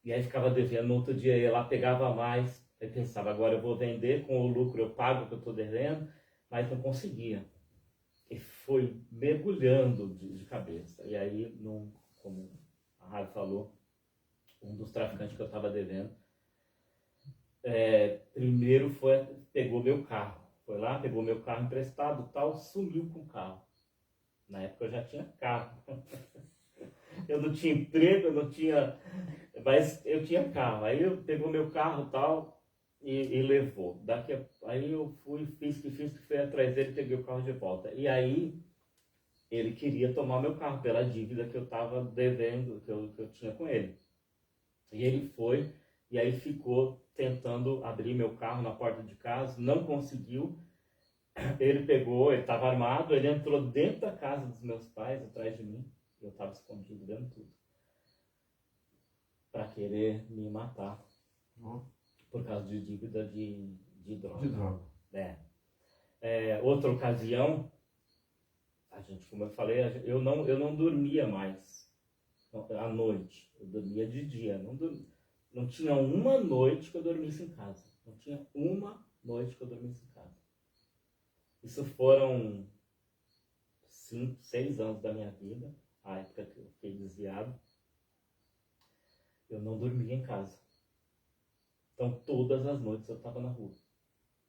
E aí ficava devendo, no outro dia ia lá, pegava mais. Aí pensava, agora eu vou vender, com o lucro eu pago o que eu estou devendo, mas não conseguia. E foi mergulhando de cabeça. E aí, como a Rádio falou, um dos traficantes que eu estava devendo, primeiro pegou meu carro. Foi lá, pegou meu carro emprestado, tal, sumiu com o carro. Na época eu já tinha carro. Eu não tinha emprego, eu não tinha, mas eu tinha carro. Aí eu pegou meu carro, tal, e levou. Aí eu fiz que fui atrás dele, peguei o carro de volta. E aí ele queria tomar meu carro pela dívida que eu estava devendo, que eu tinha com ele. E ele foi, e aí ficou tentando abrir meu carro na porta de casa, não conseguiu. Ele pegou, ele estava armado, ele entrou dentro da casa dos meus pais, atrás de mim. Eu estava escondido vendo tudo. Para querer me matar. Por causa de dívida de droga. De droga. Outra ocasião, como eu falei, eu não dormia mais à noite. Eu dormia de dia. Não tinha uma noite que eu dormisse em casa. Não tinha uma noite que eu dormisse em casa. Isso foram 5, 6 anos da minha vida, a época que eu fiquei desviado. Eu não dormia em casa. Então, todas as noites eu estava na rua.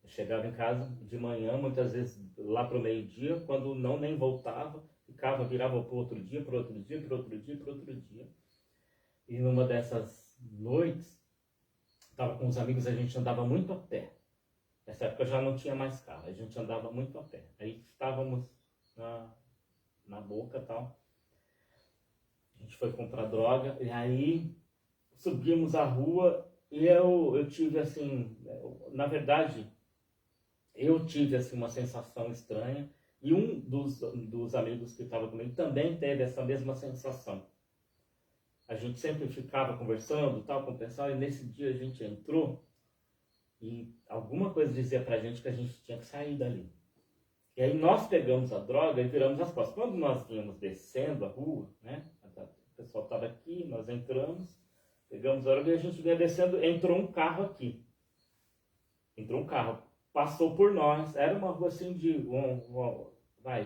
Eu chegava em casa de manhã, muitas vezes lá para o meio-dia, quando não nem voltava, virava para outro dia, para outro dia, para outro dia, para outro dia. E numa dessas noites, estava com os amigos, a gente andava muito a pé. Nessa época eu já não tinha mais carro, a gente andava muito a pé. Aí estávamos na boca e tal. A gente foi comprar droga, e aí subimos a rua e eu tive assim, na verdade, eu tive assim uma sensação estranha. E um dos amigos que estava comigo também teve essa mesma sensação. A gente sempre ficava conversando, tal, com o pessoal, e nesse dia a gente entrou e alguma coisa dizia pra gente que a gente tinha que sair dali. E aí nós pegamos a droga e viramos as costas. Quando nós vínhamos descendo a rua, né, o pessoal estava aqui, nós entramos, pegamos a droga e a gente vinha descendo, entrou um carro aqui. Entrou um carro, passou por nós, era uma rua assim de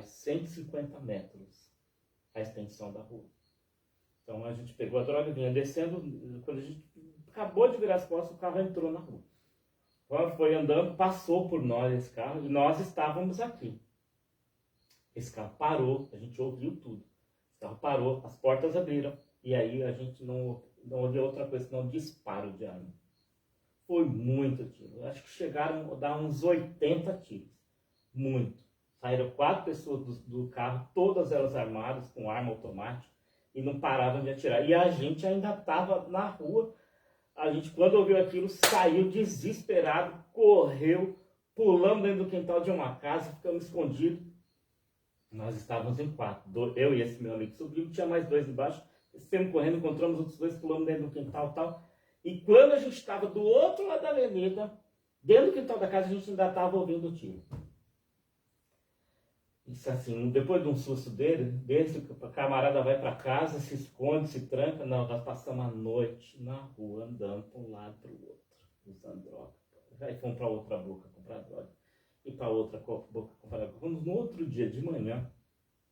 150 metros a extensão da rua. Então a gente pegou a droga, vinha descendo, quando a gente acabou de virar as costas, o carro entrou na rua. Quando foi andando, passou por nós esse carro e nós estávamos aqui. Esse carro parou, a gente ouviu tudo. Esse carro parou, as portas abriram e aí a gente não ouviu outra coisa senão disparo de arma. Foi muito tiro. Acho que chegaram a dar uns 80 tiros. Muito. Saíram 4 pessoas do carro, todas elas armadas, com arma automática, e não paravam de atirar. E a gente ainda estava na rua. A gente, quando ouviu aquilo, saiu desesperado, correu, pulamos dentro do quintal de uma casa, ficamos escondidos. Nós estávamos em 4. Eu e esse meu amigo subiu, tinha mais 2 embaixo. Estamos correndo, encontramos outros 2, pulamos dentro do quintal e tal. E quando a gente estava do outro lado da avenida, dentro do quintal da casa, a gente ainda estava ouvindo o tiro. Isso assim, depois de um susto desse, o camarada vai para casa, se esconde, se tranca. Não, nós passamos a noite na rua, andando para um lado para o outro, usando droga. Aí fomos para outra boca comprar droga. E para outra boca comprar droga. Quando no outro dia de manhã,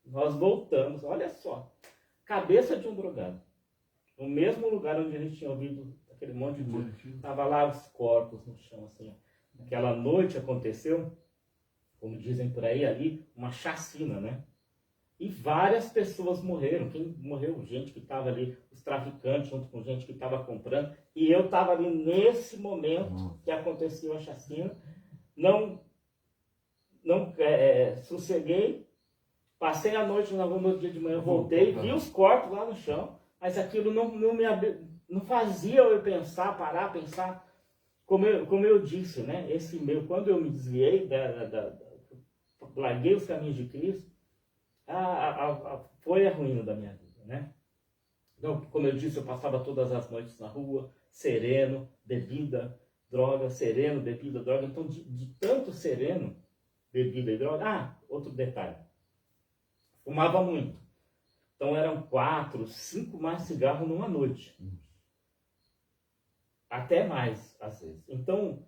nós voltamos, olha só, cabeça de um drogado. No mesmo lugar onde a gente tinha ouvido aquele monte de tiro. Estava lá os corpos no chão, assim. Aquela noite aconteceu, como dizem por aí, ali, uma chacina, né? E várias pessoas morreram. Quem morreu? Gente que estava ali, os traficantes, junto com gente que estava comprando. E eu estava ali nesse momento que aconteceu a chacina. Não sosseguei. Passei a noite na rua no dia de manhã, voltei, vi os corpos lá no chão. Mas aquilo não fazia eu parar, pensar. Como eu disse, né? Quando eu me desviei larguei os caminhos de Cristo, foi a ruína da minha vida, né? Então, como eu disse, eu passava todas as noites na rua, sereno, bebida, droga, sereno, bebida, droga. Então, de tanto sereno, bebida e droga... outro detalhe. Fumava muito. Então, eram 4, 5 mais cigarros numa noite. Até mais, às vezes. Então,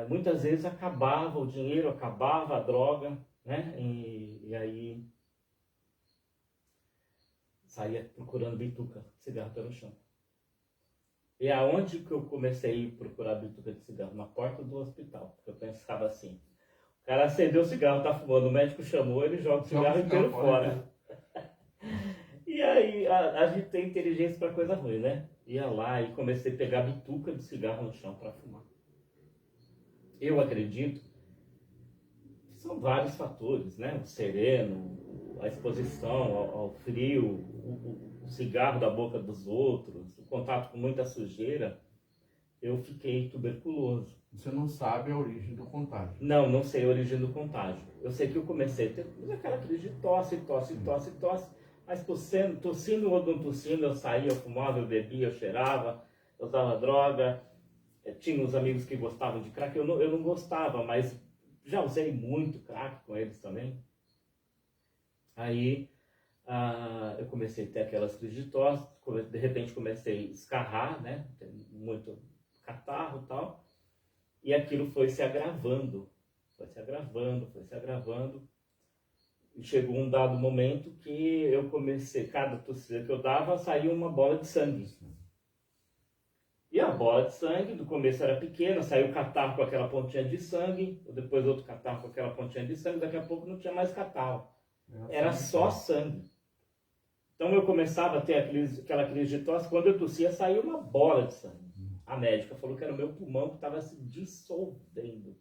muitas vezes acabava o dinheiro, acabava a droga, né? E aí saía procurando bituca de cigarro pelo chão. E aonde que eu comecei a procurar bituca de cigarro? Na porta do hospital. Porque eu pensava assim, o O cara acendeu o cigarro, tá fumando, o médico chamou, ele joga o cigarro inteiro fora. E aí, a gente tem inteligência pra coisa ruim, né? Ia lá e comecei a pegar bituca de cigarro no chão pra fumar. Eu acredito que são vários fatores, né? O sereno, a exposição ao frio, o cigarro da boca dos outros, o contato com muita sujeira. Eu fiquei tuberculoso. Você não sabe a origem do contágio. Não sei a origem do contágio. Eu sei que eu comecei a ter aquela crise de tosse, mas tossindo ou não tossindo, eu saía, eu fumava, eu bebia, eu cheirava, eu usava droga. Tinha uns amigos que gostavam de crack, eu não gostava, mas já usei muito crack com eles também. Aí eu comecei a ter aquelas crises de tosse, de repente comecei a escarrar, né? Muito catarro e tal. E aquilo foi se agravando. E chegou um dado momento que eu comecei, cada tossida que eu dava, saía uma bola de sangue. E a bola de sangue, do começo era pequena, saiu catarro com aquela pontinha de sangue, depois outro catarro com aquela pontinha de sangue, daqui a pouco não tinha mais catarro. Era só sangue. Então eu começava a ter aquela crise de tosse, quando eu tossia saía uma bola de sangue. A médica falou que era o meu pulmão que estava se dissolvendo.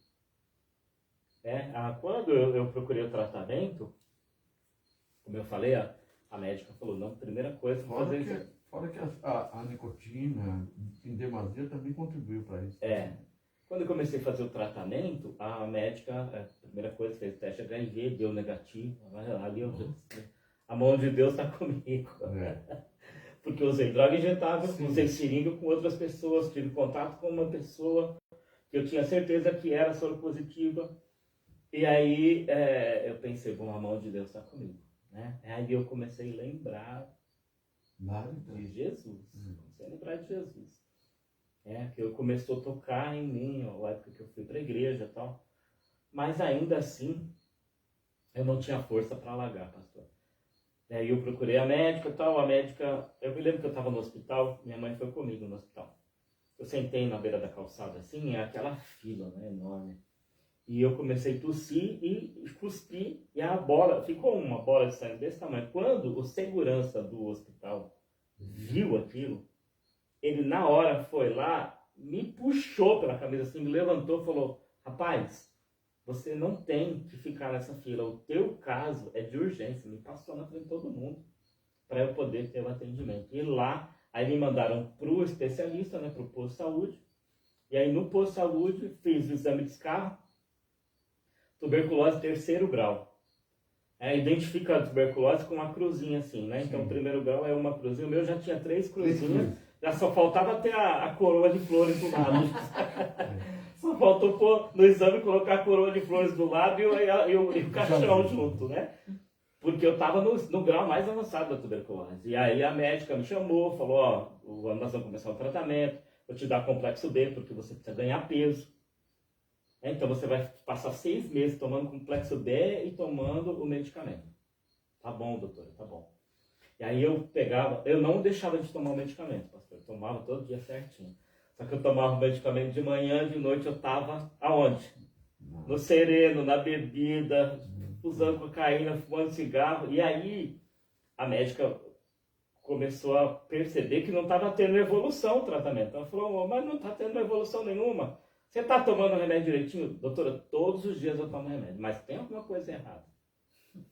Quando eu procurei o tratamento, como eu falei, a médica falou, não, primeira coisa, fazer isso. Fora que a nicotina em demasia também contribuiu para isso. Quando eu comecei a fazer o tratamento, a médica, a primeira coisa, fez teste HIV, deu negativo. Ali a mão de Deus está comigo. Porque eu usei droga injetável, usei seringa com outras pessoas, tive contato com uma pessoa que eu tinha certeza que era soropositiva. E aí eu pensei, bom, a mão de Deus está comigo. Né? Aí eu comecei a lembrar de Jesus. Comecei a lembrar de Jesus. Que eu começou a tocar em mim, na época que eu fui para a igreja e tal. Mas ainda assim, eu não tinha força para largar, pastor. Aí eu procurei a médica e tal, eu me lembro que eu estava no hospital, minha mãe foi comigo no hospital. Eu sentei na beira da calçada assim, aquela fila, né, enorme. E eu comecei a tossir e cuspi, e ficou uma bola de sangue desse tamanho. Quando o segurança do hospital viu aquilo, ele na hora foi lá, me puxou pela camisa assim, me levantou e falou, rapaz, você não tem que ficar nessa fila, o teu caso é de urgência, me passou na frente de todo mundo, para eu poder ter o atendimento. E lá, aí me mandaram para o especialista, né, para o posto de saúde, e aí no posto de saúde fiz o exame de escarro, tuberculose 3º grau. Identifica a tuberculose com uma cruzinha assim, né? Então o 1º grau é uma cruzinha, o meu já tinha 3 cruzinhas, já só faltava ter a coroa de flores do lado. Só faltou pôr no exame colocar a coroa de flores do lado e o caixão junto, né? Porque eu estava no grau mais avançado da tuberculose. E aí a médica me chamou, falou, nós vamos começar o tratamento, vou te dar complexo B, porque você precisa ganhar peso. Então você vai passar 6 meses tomando complexo B e tomando o medicamento. Tá bom, doutora, tá bom. E aí eu não deixava de tomar o medicamento, pastor. Eu tomava todo dia certinho. Só que eu tomava o medicamento de manhã, de noite eu estava aonde? No sereno, na bebida, usando cocaína, fumando cigarro. E aí a médica começou a perceber que não estava tendo evolução o tratamento. Ela falou, mas não está tendo evolução nenhuma. Você está tomando o remédio direitinho? Doutora, todos os dias eu tomo remédio, mas tem alguma coisa errada. O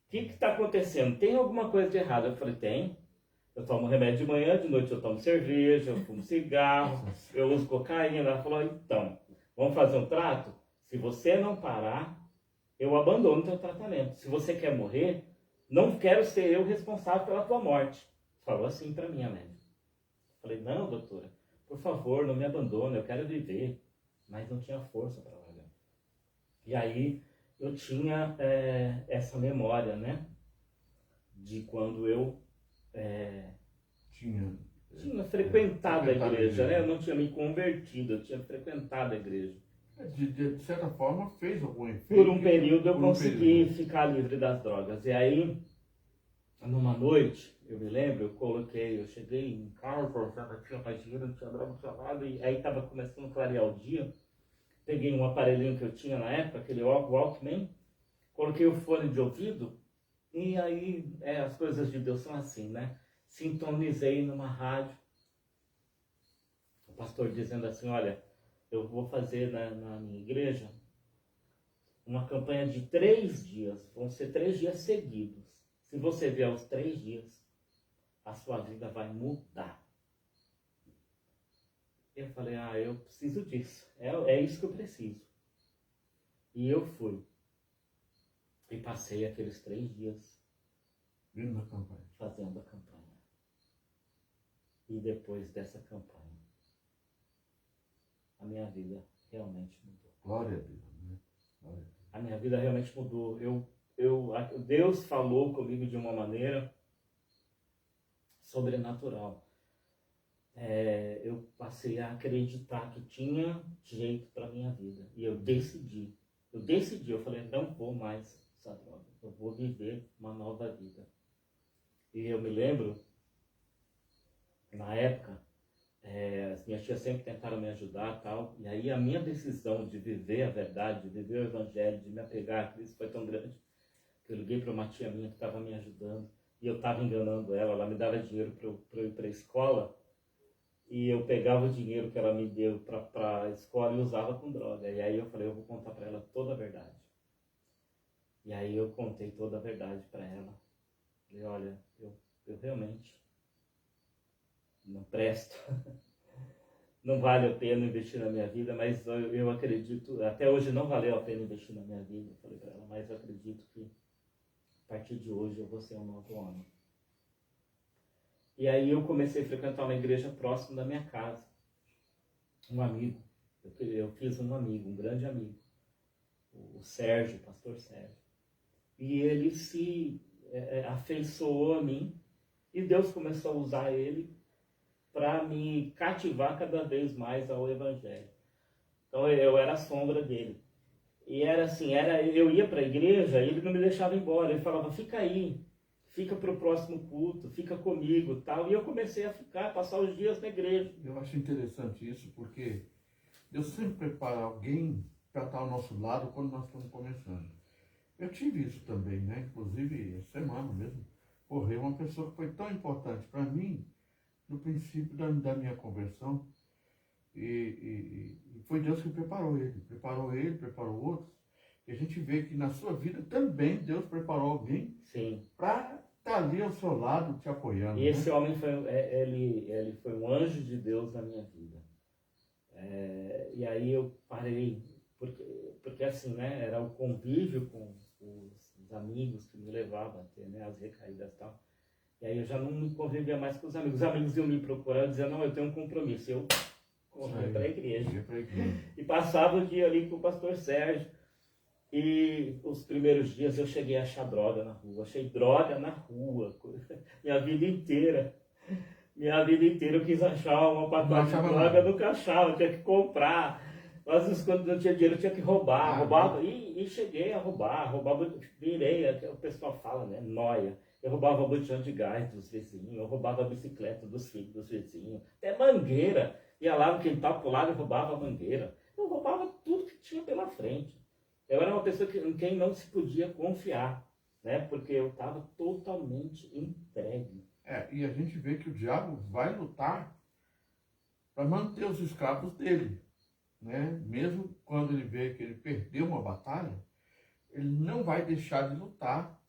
que está acontecendo? Tem alguma coisa de errado? Eu falei, tem. Eu tomo remédio de manhã, de noite eu tomo cerveja, eu fumo cigarro, eu uso cocaína. Ela falou, então, vamos fazer um trato? Se você não parar, eu abandono o teu tratamento. Se você quer morrer, não quero ser eu responsável pela tua morte. Falou assim para mim a médica. Falei, não, doutora, por favor, não me abandone, eu quero viver. Mas não tinha força para largar. E aí eu tinha essa memória, né? De quando eu tinha frequentado a igreja, né? Eu não tinha me convertido, eu tinha frequentado a igreja. De certa forma fez algum efeito. Por um período eu consegui ficar livre das drogas. E aí, numa noite, eu me lembro, eu cheguei em casa, já não tinha mais dinheiro, não tinha droga, não tinha nada, e aí estava começando a clarear o dia. peguei um aparelhinho que eu tinha na época, aquele Walkman, coloquei o fone de ouvido, e aí as coisas de Deus são assim, né? Sintonizei numa rádio, o pastor dizendo assim, olha, eu vou fazer na minha igreja uma campanha de 3 dias, vão ser 3 dias seguidos. Se você vier os 3 dias, a sua vida vai mudar. Eu falei, eu preciso disso, é isso que eu preciso. E eu fui. E passei aqueles 3 dias fazendo a campanha. E depois dessa campanha, a minha vida realmente mudou. Glória a Deus, né? Glória a Deus. A minha vida realmente mudou. Deus falou comigo de uma maneira sobrenatural. Eu passei a acreditar que tinha jeito para a minha vida. E eu decidi, eu falei, não vou mais essa droga. Eu vou viver uma nova vida. E eu me lembro, na época, as minhas tias sempre tentaram me ajudar e tal. E aí a minha decisão de viver a verdade, de viver o evangelho, de me apegar a Cristo foi tão grande que eu liguei para uma tia minha que estava me ajudando. E eu estava enganando ela. Ela me dava dinheiro para eu ir para a escola. E eu pegava o dinheiro que ela me deu para a escola e usava com droga. E aí eu falei, eu vou contar para ela toda a verdade. E aí eu contei toda a verdade para ela. Falei, olha, eu realmente não presto. Não vale a pena investir na minha vida, mas eu acredito, até hoje não valeu a pena investir na minha vida. Eu falei para ela, mas eu acredito que a partir de hoje eu vou ser um novo homem. E aí eu comecei a frequentar uma igreja próxima da minha casa. Um amigo. Eu fiz um amigo, um grande amigo. O Sérgio, o pastor Sérgio. E ele se afeiçoou a mim. E Deus começou a usar ele para me cativar cada vez mais ao evangelho. Então eu era a sombra dele. E era assim, eu ia para a igreja e ele não me deixava embora. Ele falava, fica aí. Fica para o próximo culto, fica comigo, tal. E eu comecei a passar os dias na igreja. Eu acho interessante isso, porque Deus sempre prepara alguém para estar ao nosso lado quando nós estamos começando. Eu tive isso também, né? Inclusive, essa semana mesmo, morreu uma pessoa que foi tão importante para mim, no princípio da minha conversão. E foi Deus que preparou ele, preparou outros. E a gente vê que na sua vida também Deus preparou alguém para estar ali ao seu lado, te apoiando. E esse homem ele foi um anjo de Deus na minha vida. E aí eu parei, porque assim, né, era o convívio com os amigos que me levavam a ter, né, as recaídas e tal. E aí eu já não me convivia mais com os amigos. Os amigos iam me procurar e diziam, não, eu tenho um compromisso. Eu corria para a igreja. E passava o dia ali com o pastor Sérgio. E os primeiros dias eu cheguei a achar droga na rua. Achei droga na rua. Minha vida inteira eu quis achar uma pacote de droga, nunca achava, tinha que comprar. Às vezes quando não tinha dinheiro eu tinha que roubar. Roubava e cheguei a roubava, virei, o pessoal fala, né, nóia. Eu roubava botijão de gás dos vizinhos, eu roubava a bicicleta dos filhos dos vizinhos, até mangueira. Ia lá no quintal pro lado e roubava a mangueira. Eu roubava tudo que tinha pela frente. Eu era uma pessoa em quem não se podia confiar, né? Porque eu estava totalmente entregue. E a gente vê que o diabo vai lutar para manter os escravos dele, né? Mesmo quando ele vê que ele perdeu uma batalha, ele não vai deixar de lutar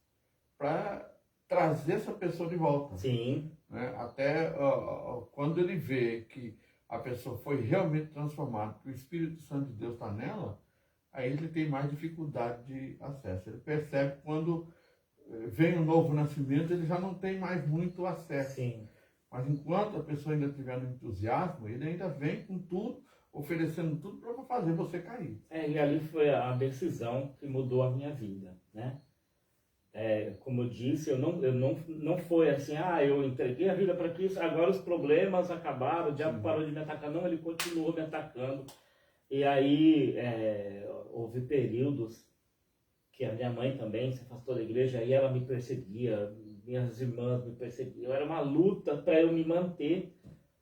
para trazer essa pessoa de volta. Sim. Né? Até quando ele vê que a pessoa foi realmente transformada, que o Espírito Santo de Deus está nela, aí ele tem mais dificuldade de acesso. Ele percebe que quando vem um novo nascimento, ele já não tem mais muito acesso. Sim. Mas enquanto a pessoa ainda estiver no entusiasmo, ele ainda vem com tudo, oferecendo tudo para fazer você cair. E ali foi a decisão que mudou a minha vida, né? Como eu disse, eu não foi assim, eu entreguei a vida para Cristo, agora os problemas acabaram, o diabo parou de me atacar. Não, ele continuou me atacando. E aí houve períodos que a minha mãe também se afastou da igreja, aí ela me perseguia, minhas irmãs me perseguiam. Era uma luta para eu me manter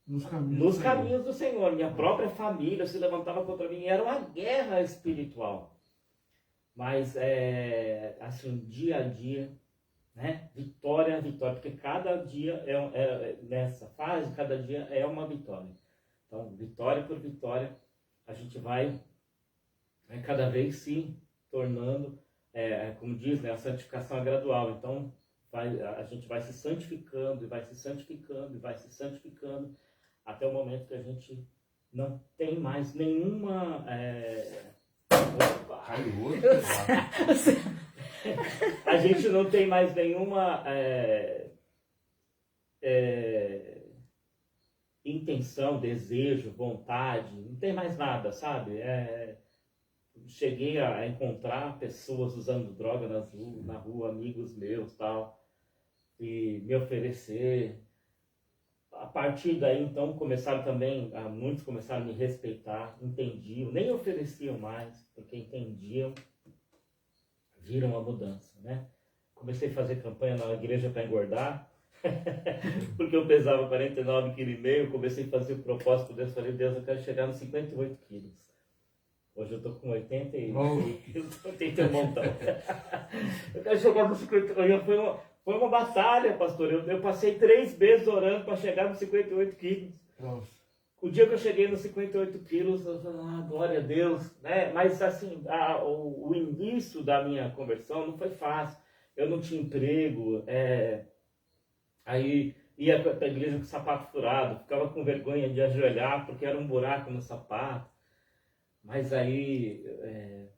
Nos caminhos nos do Senhor. caminhos do Senhor. Minha própria família se levantava contra mim. Era uma guerra espiritual. Mas, assim, dia a dia, né? Vitória a vitória. Porque cada dia, nessa fase, cada dia é uma vitória. Então, vitória por vitória, a gente vai cada vez se tornando, como diz, né? A santificação é gradual. Então, a gente vai se santificando, e vai se santificando, e vai se santificando, até o momento que a gente não tem mais nenhuma... Caiu outro. A gente não tem mais nenhuma intenção, desejo, vontade, não tem mais nada, sabe? Cheguei a encontrar pessoas usando droga na rua, amigos meus, tal, e me oferecer. A partir daí, então, muitos começaram a me respeitar, entendiam, nem ofereciam mais, porque entendiam, viram a mudança, né? Comecei a fazer campanha na igreja para engordar, porque eu pesava 49,5 kg, comecei a fazer o propósito, Deus, falei, Deus, eu quero chegar nos 58 quilos. Hoje eu estou com 80 e tem um montão. Eu quero chegar nos 58. Foi uma batalha, pastor. Eu passei 3 meses orando para chegar nos 58 quilos. Nossa. O dia que eu cheguei nos 58 quilos, eu falei, glória a Deus. Né? Mas assim, o início da minha conversão não foi fácil. Eu não tinha emprego. Aí ia para a igreja com o sapato furado. Ficava com vergonha de ajoelhar porque era um buraco no sapato. Mas aí,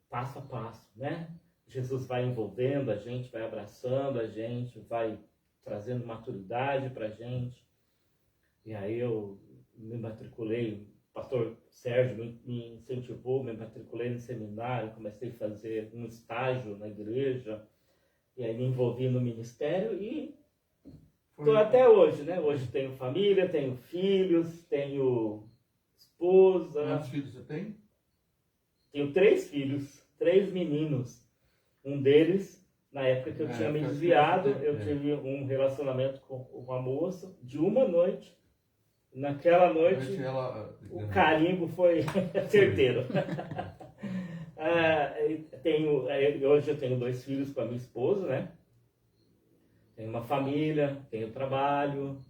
passo a passo, né? Jesus vai envolvendo a gente, vai abraçando a gente, vai trazendo maturidade para a gente. E aí eu me matriculei, o pastor Sérgio me incentivou, me matriculei no seminário, comecei a fazer um estágio na igreja, e aí me envolvi no ministério e estou até hoje, né? Hoje tenho família, tenho filhos, tenho esposa. Quantos filhos você tem? Tenho 3 filhos, 3 meninos. Um deles, na época que eu tinha me desviado, eu tive um relacionamento com uma moça de uma noite. Naquela noite, o carimbo foi certeiro. Hoje eu tenho 2 filhos com a minha esposa, né? Tenho uma família, tenho trabalho,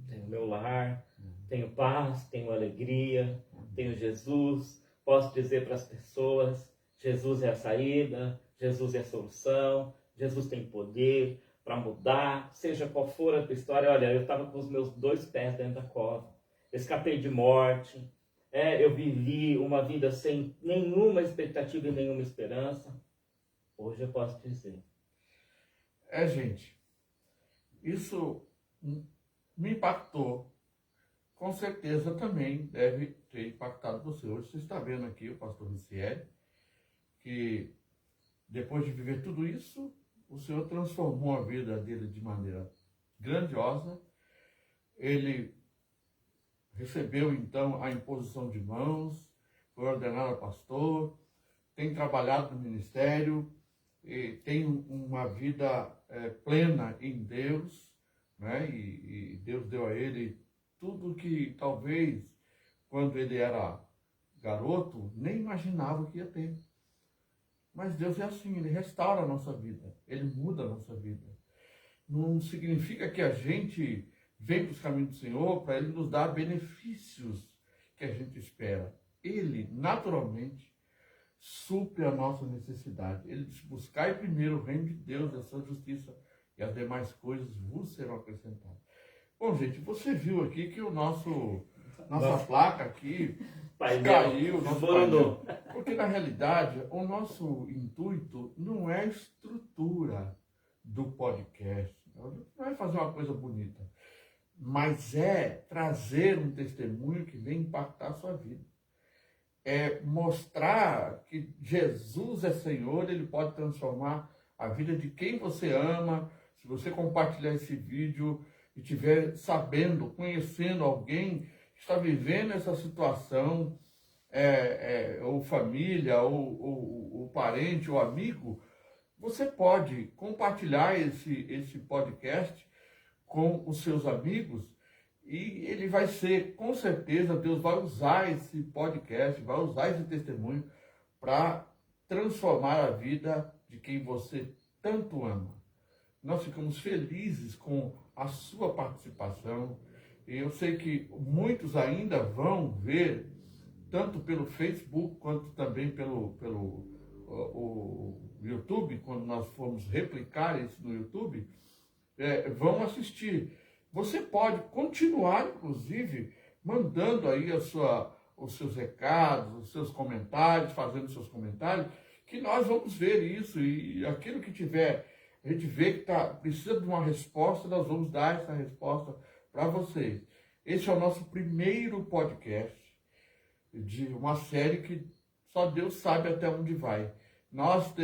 tenho meu lar, tenho paz, tenho alegria, tenho Jesus. Posso dizer para as pessoas, Jesus é a saída, Jesus é a solução, Jesus tem poder para mudar, seja qual for a tua história. Olha, eu estava com os meus 2 pés dentro da cova, escapei de morte, eu vivi uma vida sem nenhuma expectativa e nenhuma esperança. Hoje eu posso dizer. Gente, isso me impactou. Com certeza também deve ter impactado você. Hoje você está vendo aqui o pastor Ricieri, que depois de viver tudo isso, o Senhor transformou a vida dele de maneira grandiosa. Ele recebeu, então, a imposição de mãos, foi ordenado pastor, tem trabalhado no ministério, e tem uma vida plena em Deus, né? E Deus deu a ele tudo que talvez, quando ele era garoto, nem imaginava que ia ter. Mas Deus é assim, Ele restaura a nossa vida, Ele muda a nossa vida. Não significa que a gente vem para os caminhos do Senhor para Ele nos dar benefícios que a gente espera. Ele, naturalmente, supre a nossa necessidade. Ele diz, buscai primeiro o reino de Deus, a sua justiça, e as demais coisas vos serão acrescentadas. Bom, gente, você viu aqui que nossa placa aqui caiu, nosso painel. Porque, na realidade, o nosso intuito não é a estrutura do podcast. Não é fazer uma coisa bonita. Mas é trazer um testemunho que vem impactar a sua vida. É mostrar que Jesus é Senhor, Ele pode transformar a vida de quem você ama. Se você compartilhar esse vídeo e estiver sabendo, conhecendo alguém que está vivendo essa situação, ou família, ou parente, ou amigo, você pode compartilhar esse podcast com os seus amigos E ele vai ser, com certeza, Deus vai usar esse podcast, vai usar esse testemunho para transformar a vida de quem você tanto ama. Nós ficamos felizes com a sua participação. E eu sei que muitos ainda vão ver, tanto pelo Facebook, quanto também pelo o YouTube, quando nós formos replicar isso no YouTube, vão assistir. Você pode continuar, inclusive, mandando aí os seus recados, os seus comentários, fazendo seus comentários, que nós vamos ver isso. E aquilo que tiver, a gente vê que precisa de uma resposta, nós vamos dar essa resposta para vocês. Esse é o nosso primeiro podcast de uma série que só Deus sabe até onde vai. Nós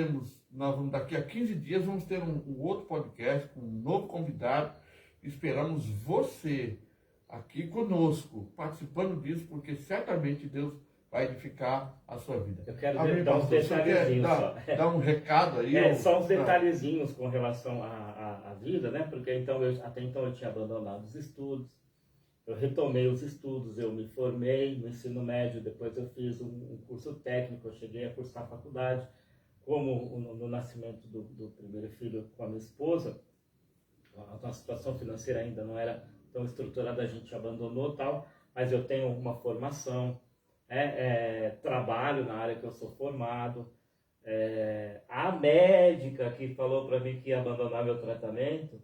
vamos, daqui a 15 dias, vamos ter um outro podcast com um novo convidado. Esperamos você aqui conosco, participando disso, porque certamente Deus vai edificar a sua vida. Eu quero Amém, dar uns pastor? detalhezinhos só. Dá um recado aí. Só uns detalhezinhos com relação à vida, né? Porque até então eu tinha abandonado os estudos. Eu retomei os estudos, eu me formei no ensino médio, depois eu fiz um curso técnico, eu cheguei a cursar a faculdade. Como no nascimento do primeiro filho com a minha esposa, a situação financeira ainda não era tão estruturada, a gente abandonou tal, mas eu tenho uma formação, trabalho na área que eu sou formado. A médica que falou para mim que ia abandonar meu tratamento,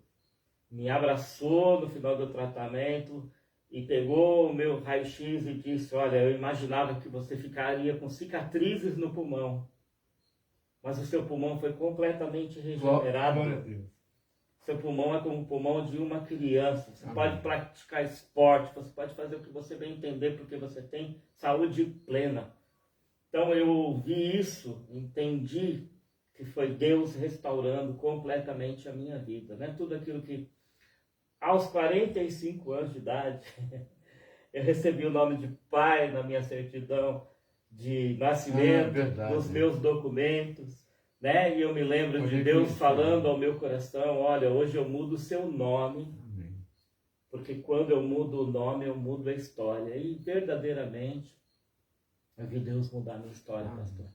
me abraçou no final do tratamento e pegou o meu raio-x e disse: olha, eu imaginava que você ficaria com cicatrizes no pulmão, mas o seu pulmão foi completamente regenerado. Glória a Deus. Seu pulmão é como o pulmão de uma criança. Você Amém. pode praticar esporte, você pode fazer o que você bem entender, porque você tem saúde plena. Então eu ouvi isso, entendi que foi Deus restaurando completamente a minha vida, né? Tudo aquilo que aos 45 anos de idade eu recebi o nome de pai na minha certidão de nascimento, nos meus documentos, né? E eu me lembro de Deus falando ao meu coração: olha, hoje eu mudo o seu nome. Amém. Porque quando eu mudo o nome, eu mudo a história. E verdadeiramente eu vi Deus mudar a minha história, pastor.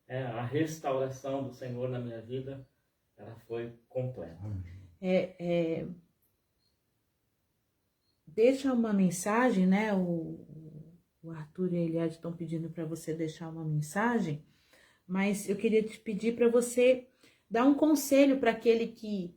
A restauração do Senhor na minha vida, ela foi completa. Deixa uma mensagem, né? O Arthur e a Eliade estão pedindo para você deixar uma mensagem, mas eu queria te pedir para você dar um conselho para aquele que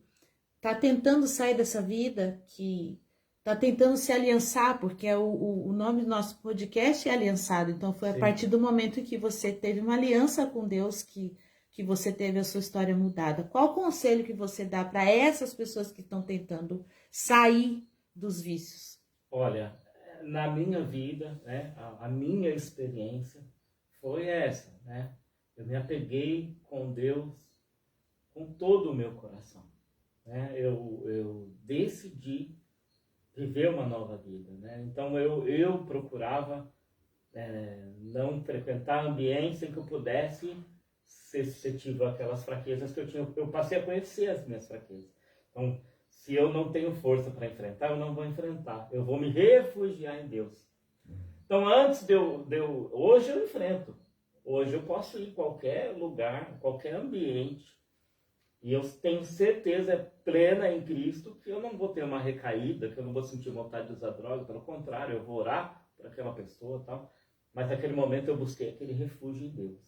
está tentando sair dessa vida, que está tentando se aliançar, porque o nome do nosso podcast é Aliançado. Então foi a partir do momento em que você teve uma aliança com Deus que você teve a sua história mudada. Qual o conselho que você dá para essas pessoas que estão tentando sair dos vícios? Olha, na minha vida, né, a minha experiência foi essa, né? Eu me apeguei com Deus com todo o meu coração, né? Eu decidi viver uma nova vida, né? Então eu procurava não frequentar ambientes em que eu pudesse ser suscetível àquelas fraquezas que eu tinha. Eu passei a conhecer as minhas fraquezas. Então, se eu não tenho força para enfrentar, eu não vou enfrentar. Eu vou me refugiar em Deus. Então, antes hoje eu enfrento. Hoje eu posso ir em qualquer lugar, qualquer ambiente, e eu tenho certeza plena em Cristo que eu não vou ter uma recaída, que eu não vou sentir vontade de usar droga. Pelo contrário, eu vou orar para aquela pessoa e tal. Mas naquele momento eu busquei aquele refúgio em Deus.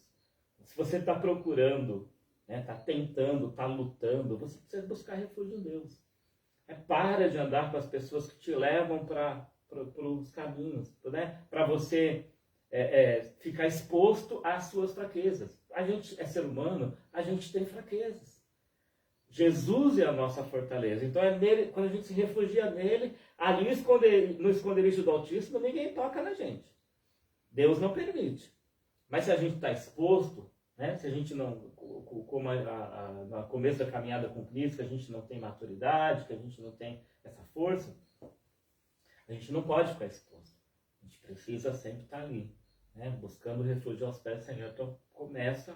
Se você está procurando, está tentando, está lutando, você precisa buscar refúgio em Deus. Para de andar com as pessoas que te levam para os caminhos, né? Para você ficar exposto às suas fraquezas. A gente é ser humano, a gente tem fraquezas. Jesus é a nossa fortaleza. Então é nele, quando a gente se refugia nele, ali no esconderijo do Altíssimo, ninguém toca na gente. Deus não permite. Mas se a gente está exposto, né? Se a gente não, como no começo da caminhada com Cristo, que a gente não tem maturidade, que a gente não tem essa força, a gente não pode ficar exposto. A gente precisa sempre estar ali, né? Buscando refúgio aos pés do Senhor. Então começa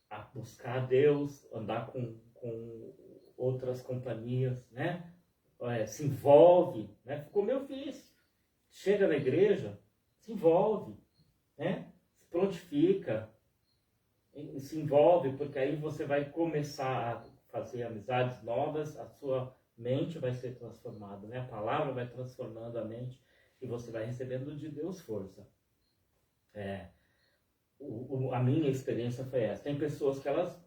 a buscar Deus, andar com outras companhias, né? se envolve, né? Como eu fiz. Chega na igreja, se envolve, né? Se prontifica, se envolve, porque aí você vai começar a fazer amizades novas, a sua mente vai ser transformada, né? A palavra vai transformando a mente e você vai recebendo de Deus força. A minha experiência foi essa. Tem pessoas que elas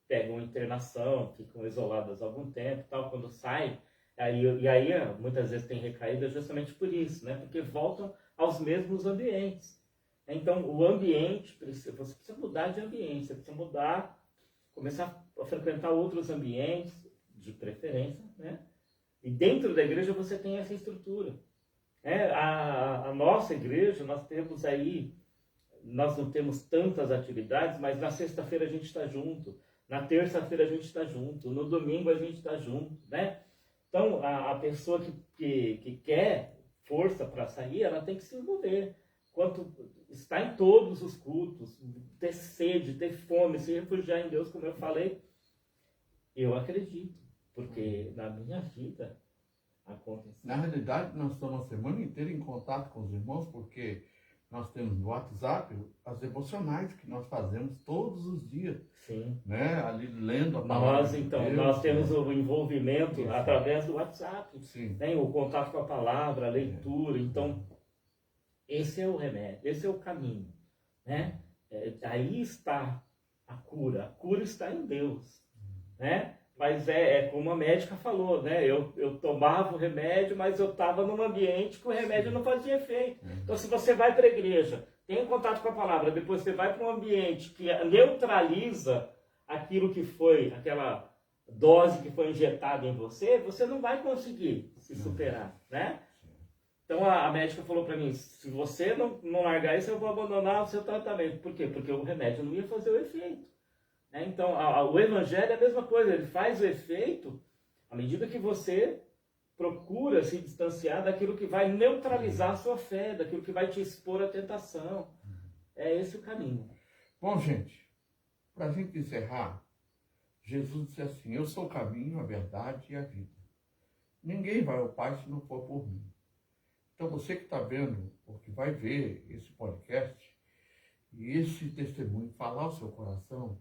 pegam internação, ficam isoladas algum tempo, tal, quando saem, e aí muitas vezes tem recaída justamente por isso, né? Porque voltam aos mesmos ambientes. Então, o ambiente, você precisa mudar de ambiente, você precisa mudar, começar a frequentar outros ambientes, de preferência, né? E dentro da igreja você tem essa estrutura. A nossa igreja, nós não temos tantas atividades, mas na sexta-feira a gente está junto, na terça-feira a gente está junto, no domingo a gente está junto, né? Então, a pessoa que quer força para sair, ela tem que se envolver. Estar em todos os cultos, ter sede, ter fome, se refugiar em Deus, como eu falei, eu acredito, porque na minha vida aconteceu. Na realidade, nós estamos a semana inteira em contato com os irmãos, porque nós temos no WhatsApp as devocionais que nós fazemos todos os dias. Sim. Né? Ali lendo a palavra de Deus, nós temos o envolvimento Isso. através do WhatsApp. Sim. Né? O contato com a palavra, a leitura. Então, esse é o remédio, esse é o caminho. Né? Aí está a cura. A cura está em Deus. Né? Mas como a médica falou, né? Eu tomava o remédio, mas eu estava num ambiente que o remédio não fazia efeito. Então, se você vai para a igreja, tem contato com a palavra, depois você vai para um ambiente que neutraliza aquilo que foi, aquela dose que foi injetada em você, você não vai conseguir se superar, né? Então, a médica falou para mim, se você não largar isso, eu vou abandonar o seu tratamento. Por quê? Porque o remédio não ia fazer o efeito. Então, o evangelho é a mesma coisa, ele faz o efeito à medida que você procura se distanciar daquilo que vai neutralizar a sua fé, daquilo que vai te expor à tentação. É esse o caminho. Bom, gente, para a gente encerrar, Jesus disse assim, eu sou o caminho, a verdade e a vida. Ninguém vai ao Pai se não for por mim. Então, você que está vendo, ou que vai ver esse podcast, e esse testemunho falar ao seu coração,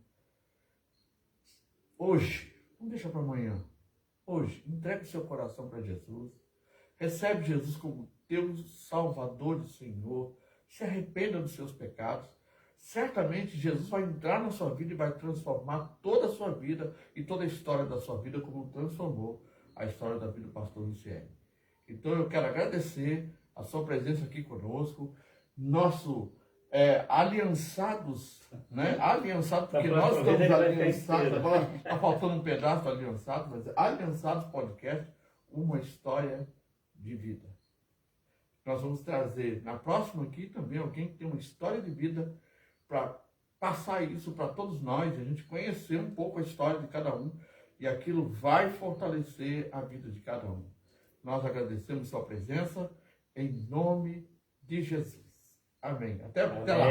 hoje, não deixa para amanhã, hoje, entregue seu coração para Jesus, recebe Jesus como teu Salvador e Senhor, se arrependa dos seus pecados, certamente Jesus vai entrar na sua vida e vai transformar toda a sua vida e toda a história da sua vida como transformou a história da vida do pastor Ricieri. Então eu quero agradecer a sua presença aqui conosco, nosso aliançados, né? Aliançados, porque nós estamos aliançados, agora está faltando um pedaço do aliançado, mas Aliançados Podcast, uma história de vida. Nós vamos trazer na próxima aqui também alguém que tem uma história de vida para passar isso para todos nós, a gente conhecer um pouco a história de cada um e aquilo vai fortalecer a vida de cada um. Nós agradecemos sua presença em nome de Jesus. Amém. Até lá.